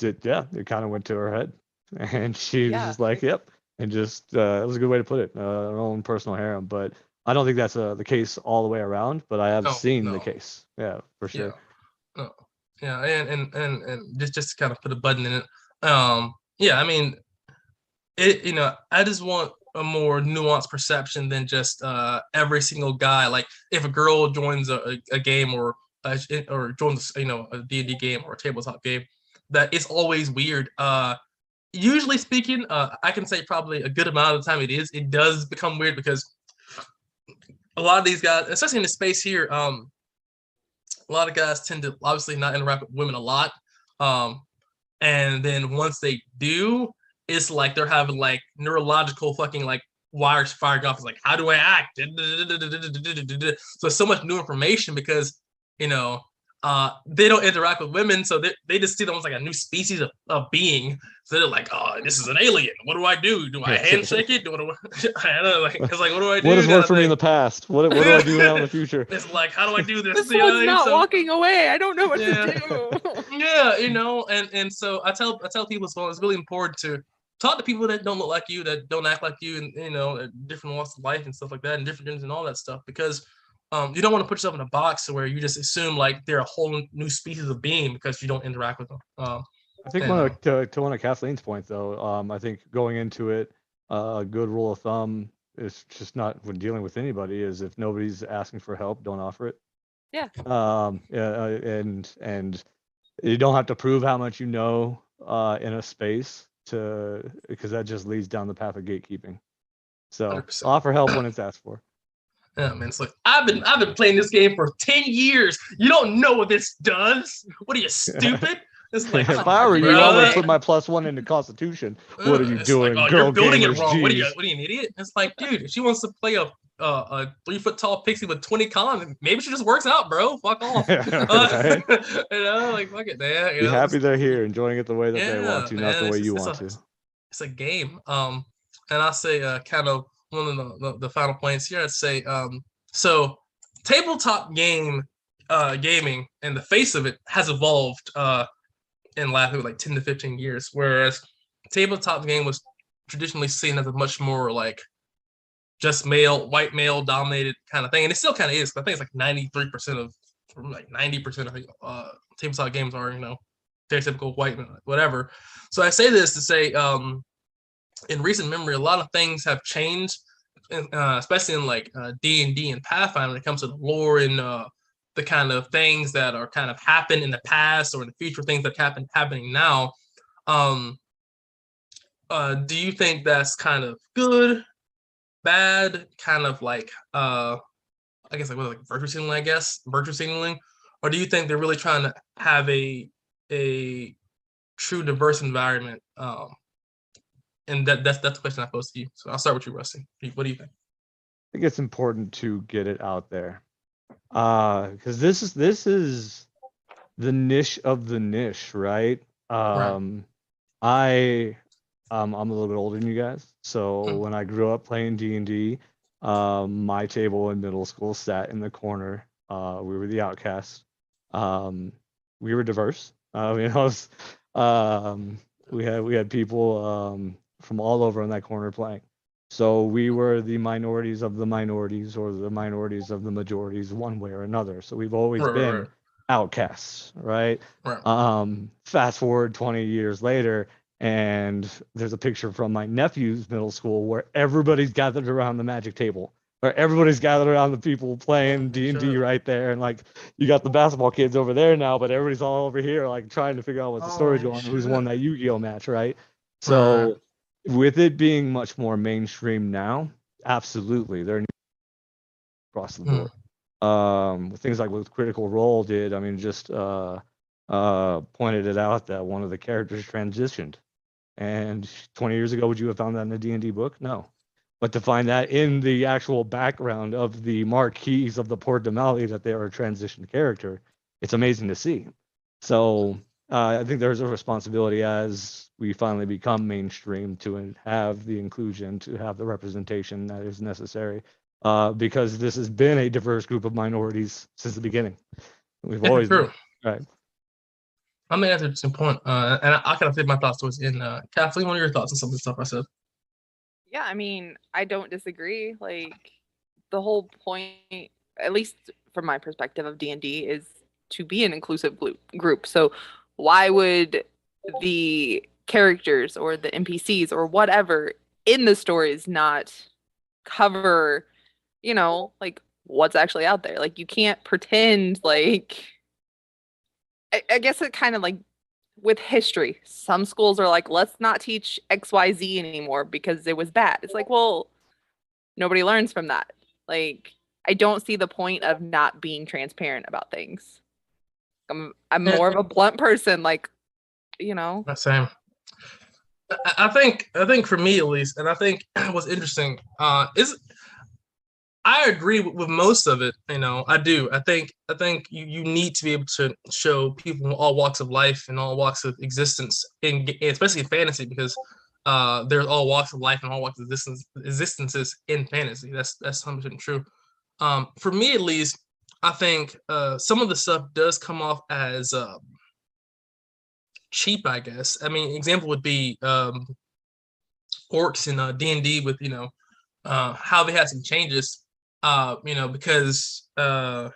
It kind of went to her head, and she was Yeah. just like, "Yep," and just it was a good way to put it, her own personal harem. But I don't think that's the case all the way around. But I have No, seen the no, case. Yeah, for yeah, sure. no, yeah, and just to kind of put a button in it. Yeah, I mean, I just want a more nuanced perception than just every single guy. Like if a girl joins a game or joins a D&D game or a tabletop game, that it's always weird. Usually speaking, I can say probably a good amount of the time it does become weird because a lot of these guys, especially in the space here, a lot of guys tend to obviously not interact with women a lot. Um, and then once they do, it's like they're having like neurological fucking like wires firing off. It's like, how do I act? So much new information because you know they don't interact with women, so they just see them as like a new species of being. So they're like, oh, this is an alien. What do I do? Do I handshake it? I don't know. Like, it's like, what do I do? What has Kind worked of for me in thing. the past? What do I do now in the future? It's like, how do I do this? This You know what I one's mean? not So walking away. I don't know what yeah. to do. Yeah, and so I tell people as well, it's really important to talk to people that don't look like you, that don't act like you, and different walks of life and stuff like that, and different things and all that stuff, because you don't want to put yourself in a box where you just assume like they're a whole new species of being because you don't interact with them. I think to one of Kathleen's point though, I think going into it, a good rule of thumb is just not when dealing with anybody is if nobody's asking for help, don't offer it. Yeah. And you don't have to prove how much you know in a space because that just leads down the path of gatekeeping. So 100%. offer help when it's asked for. Yeah, man, it's like I've been playing this game for 10 years. You don't know what this does. What are you, stupid? It's like, If I were you, I would bruh. put my +1 into Constitution. What are you It's like, doing, oh, girl you're building gamers? it wrong. What are Jeez. you, an idiot? It's like, dude, if she wants to play a 3-foot tall pixie with 20 cons, maybe she just works out, bro. Fuck off. Right? Like fuck it, man. Be happy they're here, enjoying it the way that they want to, Man, not the way it's you just, want to. it's a game. And I say kind of one of the final points here. I'd say so tabletop gaming and the face of it has evolved in the last like 10 to 15 years, whereas tabletop game was traditionally seen as a much more like just white male dominated kind of thing, and it still kind of is. I think it's like 93% of, like 90% of tabletop games are stereotypical white whatever. So I say this to say, in recent memory, a lot of things have changed, especially in like D&D and Pathfinder when it comes to the lore and the kind of things that are kind of happened in the past or in the future, things that happening now. Do you think that's kind of good, bad, kind of like I guess like virtue signaling, or do you think they're really trying to have a true diverse environment? And that's the question I posed to you. So I'll start with you, Rusty. What do you think? I think it's important to get it out there, because this is the niche of the niche, right? Right. I'm a little bit older than you guys, so when I grew up playing D&D, my table in middle school sat in the corner. We were the outcasts. We were diverse. We had people from all over in that corner playing. So we were the minorities of the minorities, or the minorities of the majorities, one way or another. So we've always been outcasts, right? Fast forward 20 years later, and there's a picture from my nephew's middle school where everybody's gathered around the magic table, or everybody's gathered around the people playing D&D right there, and like you got the basketball kids over there now, but everybody's all over here like trying to figure out what the story's going, who's won that Yu-Gi-Oh match, right? So with it being much more mainstream now, absolutely, they're across the board. Things like what Critical Role did, I mean, just pointed it out that one of the characters transitioned. And 20 years ago, would you have found that in a D&D book? No. But to find that in the actual background of the marquees of the Port de Mali that they are a transitioned character, it's amazing to see. So I think there's a responsibility as we finally become mainstream to have the inclusion, to have the representation that is necessary, because this has been a diverse group of minorities since the beginning. We've always been. Right. I mean, that's an interesting point. And I kind of fit my thoughts towards in. Kathleen, what are your thoughts on some of the stuff I said? Yeah, I mean, I don't disagree. Like, the whole point, at least from my perspective of D&D, is to be an inclusive group. So why would the characters or the NPCs or whatever in the stories not cover, like what's actually out there? Like, you can't pretend like, I guess it kind of like with history, some schools are like, let's not teach XYZ anymore because it was bad. It's like, well, nobody learns from that. Like, I don't see the point of not being transparent about things. I'm more of a blunt person, like, Same. I think for me at least, and I think what's interesting is I agree with most of it. I do. I think you need to be able to show people in all walks of life and all walks of existence, especially in fantasy, because there's all walks of life and all walks of existences in fantasy. That's 100% true. For me at least, I think some of the stuff does come off as cheap, I guess. I mean, example would be orcs in D&D with how they had some changes. Because not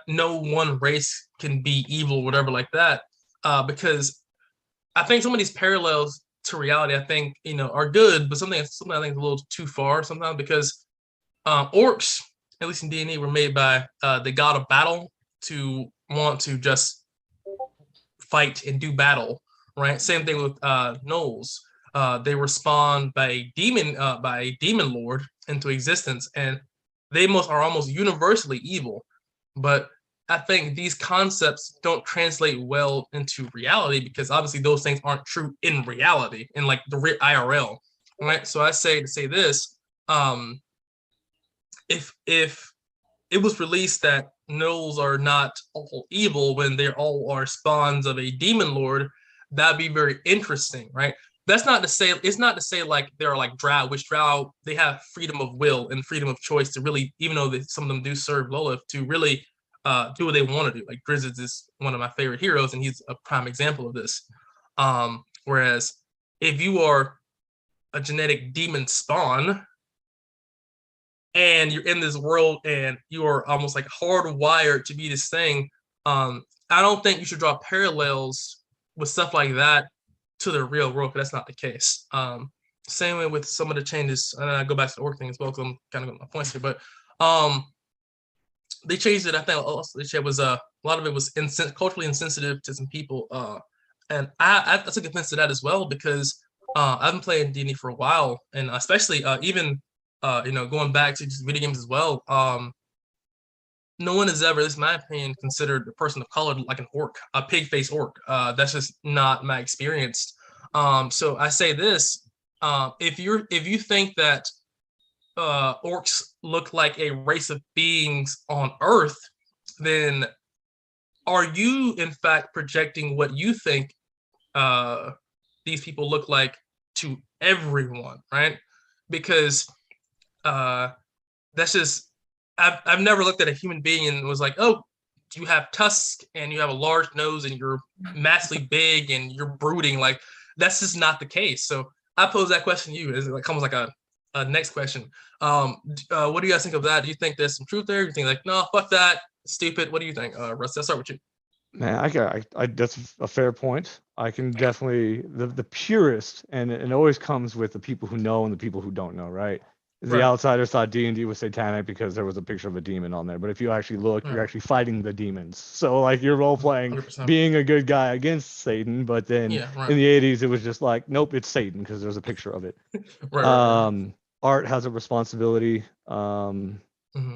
no one race can be evil, whatever like that. Because I think some of these parallels to reality, I think are good, but something I think is a little too far sometimes, because orcs at least in D&D, were made by the god of battle to want to just fight and do battle, right? Same thing with gnolls. They were spawned by a demon lord into existence, and they are almost universally evil. But I think these concepts don't translate well into reality because obviously those things aren't true in reality, in like the IRL, right? So I say to say this, if it was released that gnolls are not all evil when they all are spawns of a demon lord, that'd be very interesting, right? That's not to say it's not to say like they're like drow, which drow they have freedom of will and freedom of choice to really, even though some of them do serve Lilith, to really do what they want to do. Like Drizzt is one of my favorite heroes, and he's a prime example of this. Whereas if you are a genetic demon spawn, and you're in this world and you are almost like hardwired to be this thing, I don't think you should draw parallels with stuff like that to the real world, because that's not the case. Same way with some of the changes, and I go back to the orc thing as well, because I'm kind of getting my points here, but they changed it. I think also it was a lot of it was culturally insensitive to some people, and I took offense to that as well, because I've been playing D&D for a while, and especially even going back to just video games as well. No one has ever, this is my opinion, considered a person of color like an orc, a pig-faced orc. That's just not my experience. So I say this: if you think that orcs look like a race of beings on Earth, then are you in fact projecting what you think these people look like to everyone, right? Because that's just I've never looked at a human being and was like, oh, you have tusks and you have a large nose and you're massively big and you're brooding. Like that's just not the case. So I pose that question to you. Is it like almost like a next question? What do you guys think of that? Do you think there's some truth there? Do you think like, no, fuck that, stupid? What do you think, Rusty? I'll start with you. Man, I that's a fair point. I can definitely the purist, and it always comes with the people who know and the people who don't know, right? The Right. outsiders thought D&D was satanic because there was a picture of a demon on there, but if you actually look, you're actually fighting the demons. So like you're role playing 100%. being a good guy against Satan, but then Yeah, right. in the 80s it was just like, nope, it's Satan because there's a picture of it. Right. Art has a responsibility Mhm.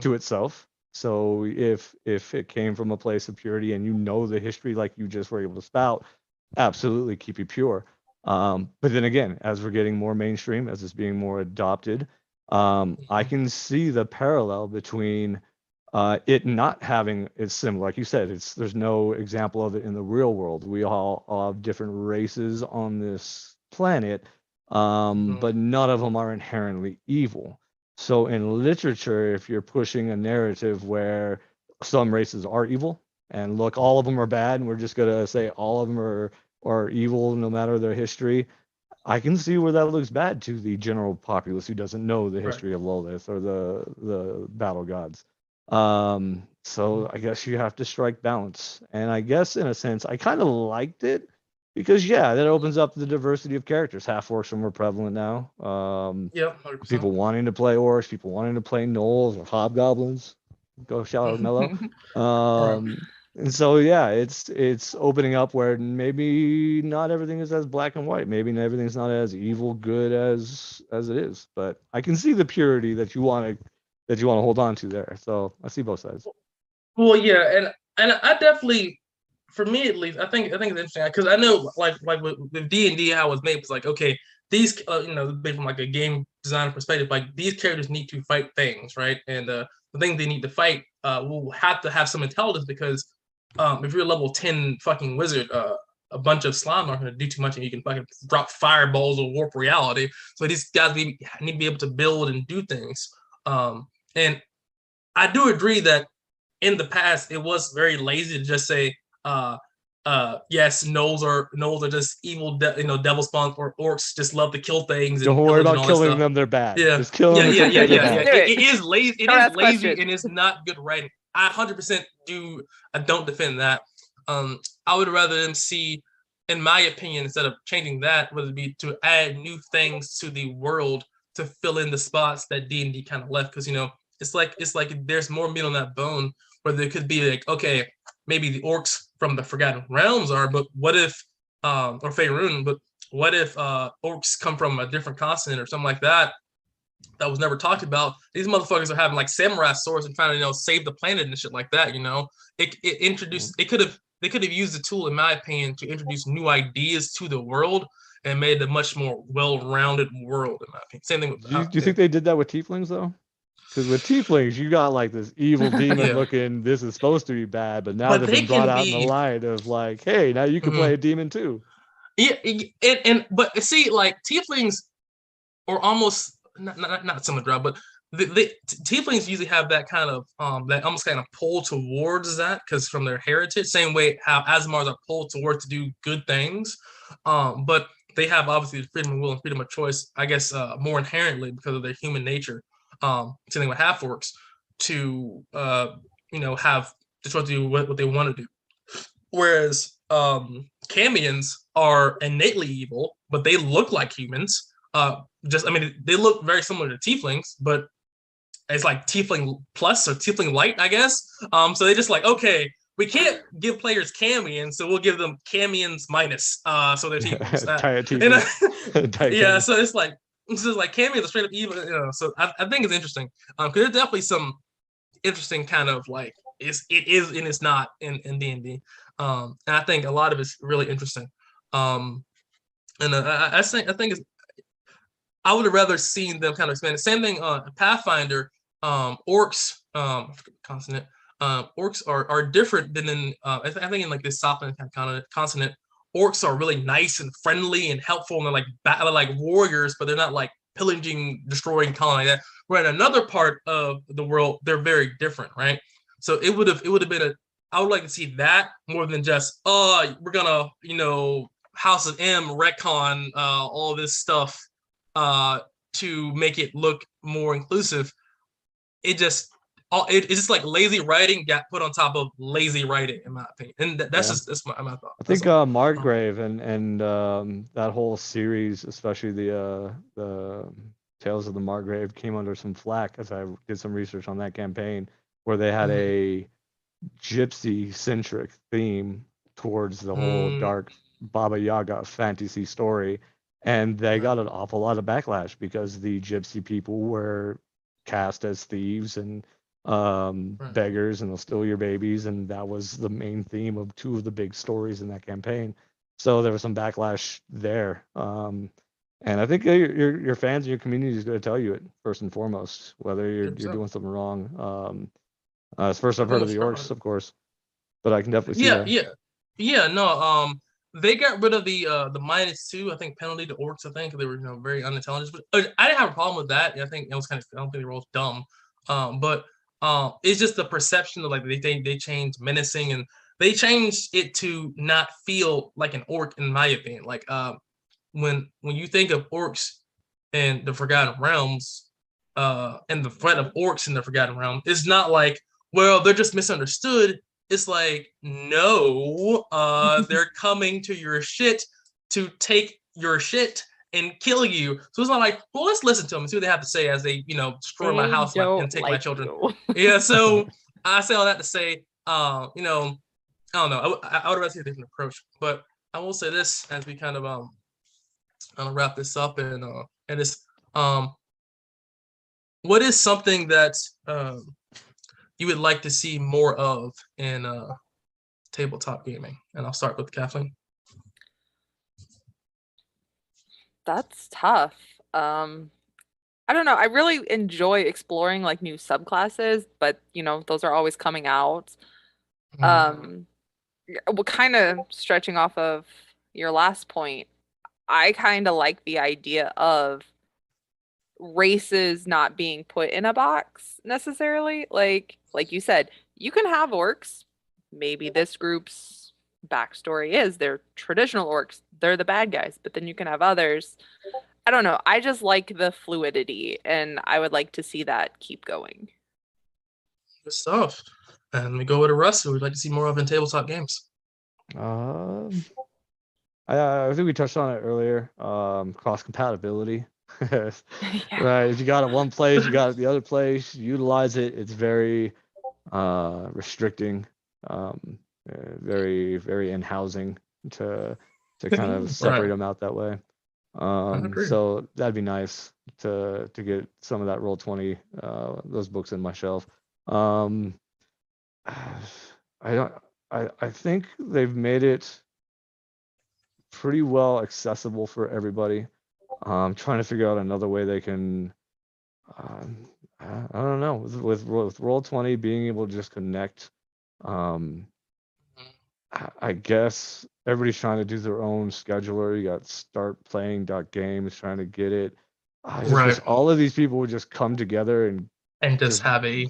to itself. So if it came from a place of purity and you know the history like you just were able to spout, absolutely keep it pure. But then again, as we're getting more mainstream, as it's being more adopted, I can see the parallel between it not having it's similar. Like you said, there's no example of it in the real world. We all have different races on this planet, but none of them are inherently evil. So in literature, if you're pushing a narrative where some races are evil and look, all of them are bad, and we're just gonna say all of them are evil no matter their history, I can see where that looks bad to the general populace who doesn't know the history of Lolith or the battle gods. So I guess you have to strike balance. And I guess in a sense, I kind of liked it because yeah, that opens up the diversity of characters. Half orcs are more prevalent now. Yeah, 100%. People wanting to play orcs, people wanting to play gnolls or hobgoblins. Go shout out Mello. And so yeah, it's opening up where maybe not everything is as black and white. Maybe everything's not as evil good as it is. But I can see the purity that you want to hold on to there. So I see both sides. Well, yeah, and I definitely, for me at least, I think it's interesting because I know like with D&D how it was made was like, okay, these from like a game design perspective, like these characters need to fight things, right? And the thing they need to fight will have to have some intelligence, because if you're a level 10 fucking wizard, a bunch of slime aren't going to do too much, and you can fucking drop fireballs or warp reality. So these guys need to be able to build and do things. And I do agree that in the past it was very lazy to just say, yes, gnolls are just evil, devil spawns, or orcs just love to kill things and Don't worry pillage and about all that killing stuff. them; they're bad. Yeah, Just kill them. yeah. Just bad. do it. It is lazy. It Don't is ask lazy, questions. and it's not good writing. I 100% do. I don't defend that. I would rather them see, in my opinion, instead of changing that, would it be to add new things to the world to fill in the spots that D&D kind of left. Because it's like there's more meat on that bone where there could be like, okay, maybe the orcs from the Forgotten Realms are, but what if or Faerun, but what if orcs come from a different continent or something like that that was never talked about? These motherfuckers are having like samurai swords and trying to save the planet and shit like that. It introduced it could have they could have used the tool, in my opinion, to introduce new ideas to the world and made it a much more well-rounded world, in my opinion. Same thing with Do you think they did that with tieflings though? Because with tieflings, you got like this evil demon Yeah. looking. This is supposed to be bad, but now But they've they been brought can out in the be light of like, hey, now you can Mhm. play a demon too. Yeah, and but see, like tieflings or almost not some drop, but the tieflings usually have that kind of that almost kind of pull towards that because from their heritage, same way how Asmars are pulled towards to do good things, but they have obviously freedom of will and freedom of choice, I guess, more inherently because of their human nature. Same thing with half orcs to have just want to do what they want to do, whereas Camians are innately evil, but they look like humans. I mean, they look very similar to tieflings, but it's like tiefling plus or tiefling light, I guess. So they just like, okay, we can't give players Camians, so we'll give them Camians minus. So they're tieflings. Tired And tieflings. yeah, so it's just like Camians are straight up evil. So I think it's interesting. Because there's definitely some interesting kind of like it is and it's not in D&D. And I think a lot of it's really interesting. And I think it's I would have rather seen them kind of expand. Same thing on Pathfinder. Orcs, continent. Orcs are different than in I think in like this Southern continent. Orcs are really nice and friendly and helpful, and they're like warriors, but they're not like pillaging, destroying colony like that. Where in another part of the world, they're very different, right? So it would have been a I would like to see that more than just we're gonna House of M retcon all this stuff to make it look more inclusive. It's just like lazy writing got put on top of lazy writing, in my opinion, and that's Yeah. just that's my thought. I think Margrave and that whole series, especially the Tales of the Margrave, came under some flack as I did some research on that campaign, where they had a gypsy centric theme towards the whole dark Baba Yaga fantasy story, and they got an awful lot of backlash because the gypsy people were cast as thieves and beggars, and they'll steal your babies, and that was the main theme of two of the big stories in that campaign. So there was some backlash there, and I think your fans and your community is going to tell you it first and foremost, whether you're doing something wrong. It's first I've heard of the orcs, of course, but I can definitely see that. Yeah. No, they got rid of the -2, I think, penalty to orcs. I think they were very unintelligent, but I didn't have a problem with that. I think it was I don't think they were all dumb. But it's just the perception of like they changed menacing, and they changed it to not feel like an orc, in my opinion. Like when you think of orcs and the Forgotten Realms, and the threat of orcs in the Forgotten Realm, it's not like, well, they're just misunderstood. It's like, no, they're coming to your shit to take your shit and kill you. So it's not like, well, let's listen to them and see what they have to say as they, destroy my house and take my children. Yeah, so I say all that to say, I don't know. I would rather see a different approach, but I will say this as we kind of wrap this up and this what is something that you would like to see more of in tabletop gaming? And I'll start with Kathleen. That's tough. I don't know. I really enjoy exploring like new subclasses, but those are always coming out. Well, kind of stretching off of your last point, I kind of like the idea of races not being put in a box necessarily. Like you said, you can have orcs. Maybe this group's backstory is they're traditional orcs. They're the bad guys, but then you can have others. I don't know. I just like the fluidity, and I would like to see that keep going. Good stuff. And we go with Russ, who we'd like to see more of in tabletop games. I think we touched on it earlier. Cross compatibility Yeah. Right. If you got it one place, you got it the other place. Utilize it. It's very restricting, very very in housing to kind of separate Right. them out that way. I agree. So that'd be nice to get some of that Roll20 those books in my shelf. Um, I don't. I think they've made it pretty well accessible for everybody. Trying to figure out another way they can. I don't know with Roll20 being able to just connect. Um, I guess everybody's trying to do their own scheduler. You got startplaying.games trying to get it. I just wish Right. all of these people would just come together and And just just have a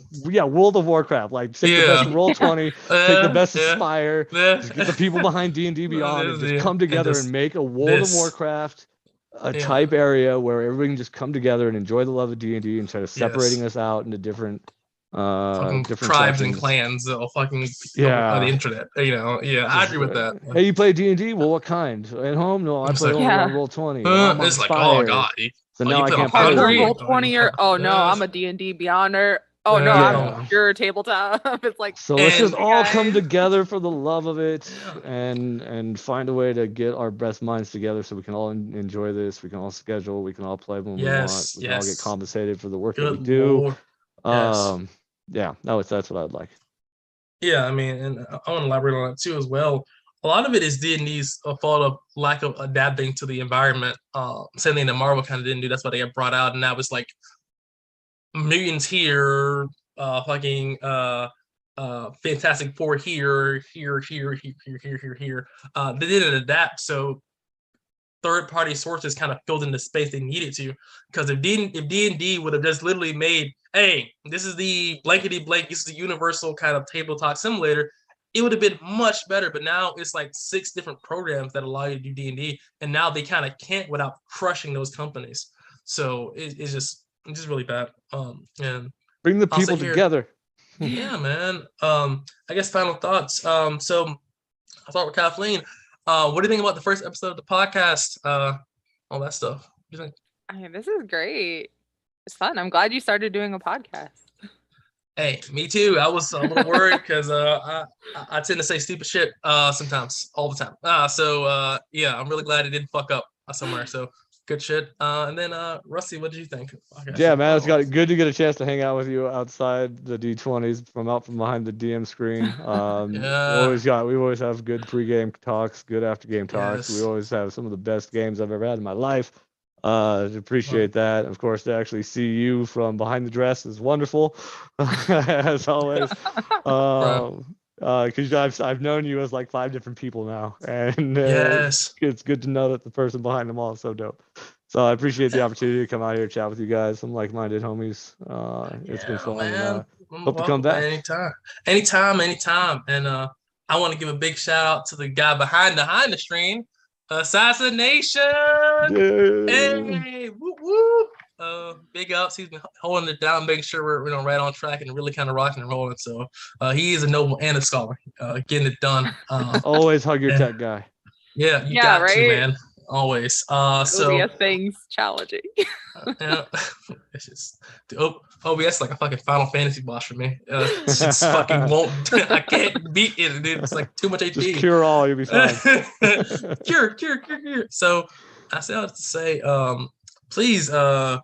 World of Warcraft. Like take the best of yeah. Roll20, take the best of Yeah. Spire, Yeah. just get the people behind D&D Beyond and just Yeah. come And together and just make a World of this. Warcraft a Yeah. type area where everybody can just come together and enjoy the love of D&D instead of separating Yes. us out into different Fucking different tribes and sections. clans fucking on the Yeah. internet. Yeah, I Just agree with that. hey, you play D&D? Well, what kind? At home? No, I I'm just play like, only on Yeah. Roll20. Well, I'm on it's like, oh Spire, god, so you now I play on can't A play with hardcore Foundry. you. roll 20 or oh no, Yeah, I'm a D&D Beyonder. Oh no, I'm oh, Yeah. pure tabletop. It's like, So let's just and hey all come guys. together for the love of it yeah, and find a way to get our best minds together so we can all enjoy this. We can all schedule. We can all play when we want. yes, We can all get yes. compensated for the work that we Good do. lord, yes. Yeah, no, that's what I'd like. Yeah, I mean, and I want to elaborate on that too as well. A lot of it is D&D's fault of lack of adapting to the environment. Same thing that Marvel kind of didn't do. That's why they got brought out, and now it's like mutants here, fucking Fantastic Four here. They didn't adapt, so third-party sources kind of filled in the space they needed to. Because if D&D would have just literally made, hey, this is the blankety blank, this is the universal kind of tabletop simulator, it would have been much better. But now it's like 6 different programs that allow you to do D&D, and now they kind of can't without crushing those companies. So it's just really bad. And Bring the I'll sit people here. together. Yeah, man. I guess final thoughts. So I'll start with Kathleen. What do you think about the first episode of the podcast? All that stuff. What do you think? I mean, this is great. It's fun. I'm glad you started doing a podcast. Hey, me too. I was a little worried because I tend to say stupid shit sometimes, all the time. So yeah, I'm really glad it didn't fuck up somewhere. So good shit. And then Rusty, what did you think? Yeah, man, it's good to get a chance to hang out with you outside the D20s from out from behind the DM screen. Yeah. We always have good pregame talks, good after game talks. We Yes. always have some of the best games I've ever had in my life. Appreciate that. Of course, to actually see you from behind the dress is wonderful, as always. Because I've known you as like 5 different people now, and Yes. it's good to know that the person behind them all is so dope. So I appreciate the opportunity to come out here and chat with you guys, some like-minded homies. It's been Yeah, fun, and man. hope to come Welcome, man. back. Anytime. And I want to give a big shout out to the guy behind the screen, Assassination. Yeah. Hey, whoop whoop. Big ups. He's been holding it down, making sure we're right on track and really kind of rocking and rolling. So he is a noble and a scholar, getting it done. Always hug your and- tech guy. Yeah, you Yeah, got to, right? man. Always. So OBS things challenging. Yeah, it's just OBS like a fucking Final Fantasy boss for me. It's just fucking won't. I can't beat it, dude. It's like too much HP. Just cure all, you'll be fine. cure. So I still have to say, please, and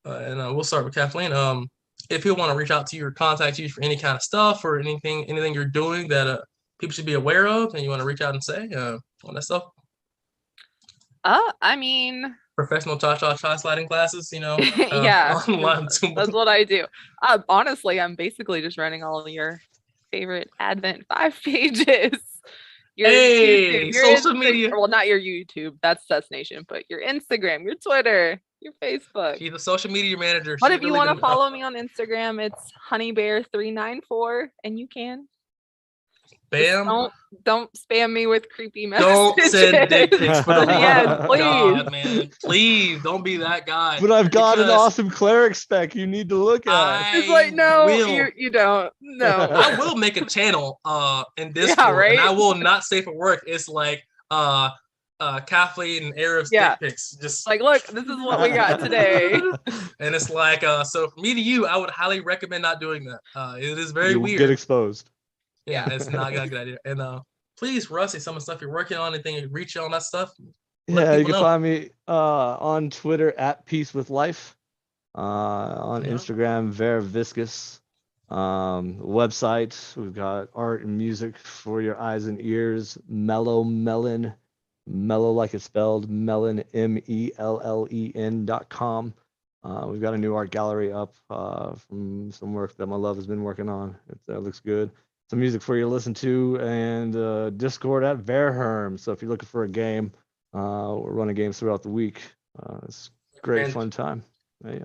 we'll start with Kathleen. If you want to reach out to you or contact you for any kind of stuff or anything you're doing that people should be aware of, and you want to reach out and say all that stuff. I mean, Professional cha sliding classes, yeah, online. that's what I do. Honestly, I'm basically just running all of your favorite Advent 5 pages. Your Hey, YouTube, your social media. Well, not your YouTube, that's Nation, but your Instagram, your Twitter, your Facebook. She's a social media manager. But if you want to follow me on Instagram, it's honeybear394, and you can. Bam. Don't spam me with creepy messages. Don't send dick pics for the Yes, love of please. God, man. Please don't be that guy. But I've got an because awesome cleric spec you need to look at. It's like, no, will. you don't. No. I will make a channel in Discord, right? and I will not say for work. It's like Kathleen and Arab's Yeah. dick pics. Just Like, look, this is what we got today. and it's like, so from me to you, I would highly recommend not doing that. It is very You weird. get exposed. Yeah, it's not a good idea. And please, Rusty, some of the stuff you're working on, anything you reach on that stuff. Yeah, you can know. find me on Twitter at Peace with Life, on Instagram Vera Viscus, website. We've got art and music for your eyes and ears. Mellow Melon, mellow like it's spelled, melon MELLEN.com. We've got a new art gallery up from some work that my love has been working on. It looks good. Some music for you to listen to, and Discord at Verherm. So if you're looking for a game, we're running games throughout the week. It's a great fun time. Yeah.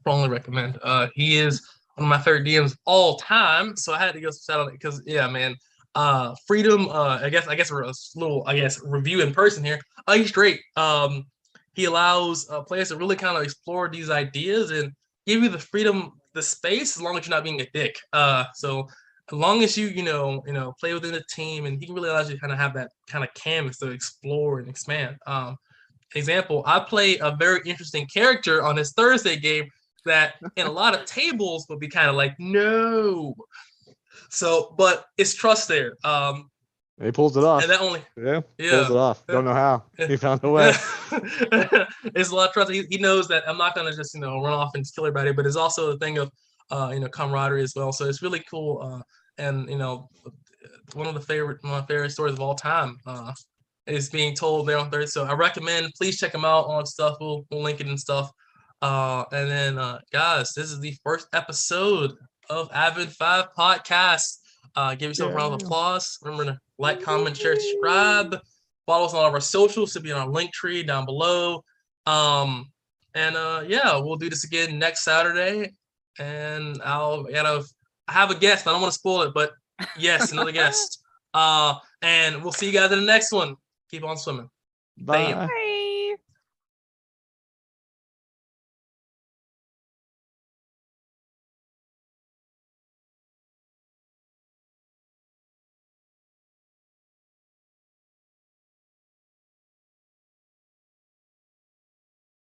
Strongly recommend. He is one of my favorite DMs of all time, so I had to go shout out because man. Freedom. I guess a little review in person here. He's great. He allows players to really kind of explore these ideas and give you the freedom, the space, as long as you're not being a dick. So as long as you play within the team, and he really allows you to kind of have that kind of canvas to explore and expand. Example, I play a very interesting character on this Thursday game that in a lot of tables would be kind of like, no. So, but it's trust there. He pulls it off. And that only pulls it off. Don't know how. He found a way. It's a lot of trust. He knows that I'm not gonna just run off and just kill everybody, but it's also a thing of camaraderie as well. So it's really cool. And one of my favorite stories of all time is being told there on Thursday. So I recommend, please check them out on stuff. We'll link it and stuff. And then guys, this is the first episode of Avid 5 podcast. Give yourself a round of applause. Remember to like, comment, share, subscribe. Follow us on all of our socials. Should be on our link tree down below. We'll do this again next Saturday. And I have a guest. I don't want to spoil it, but yes, another guest. And we'll see you guys in the next one. Keep on swimming. Bye. Bye.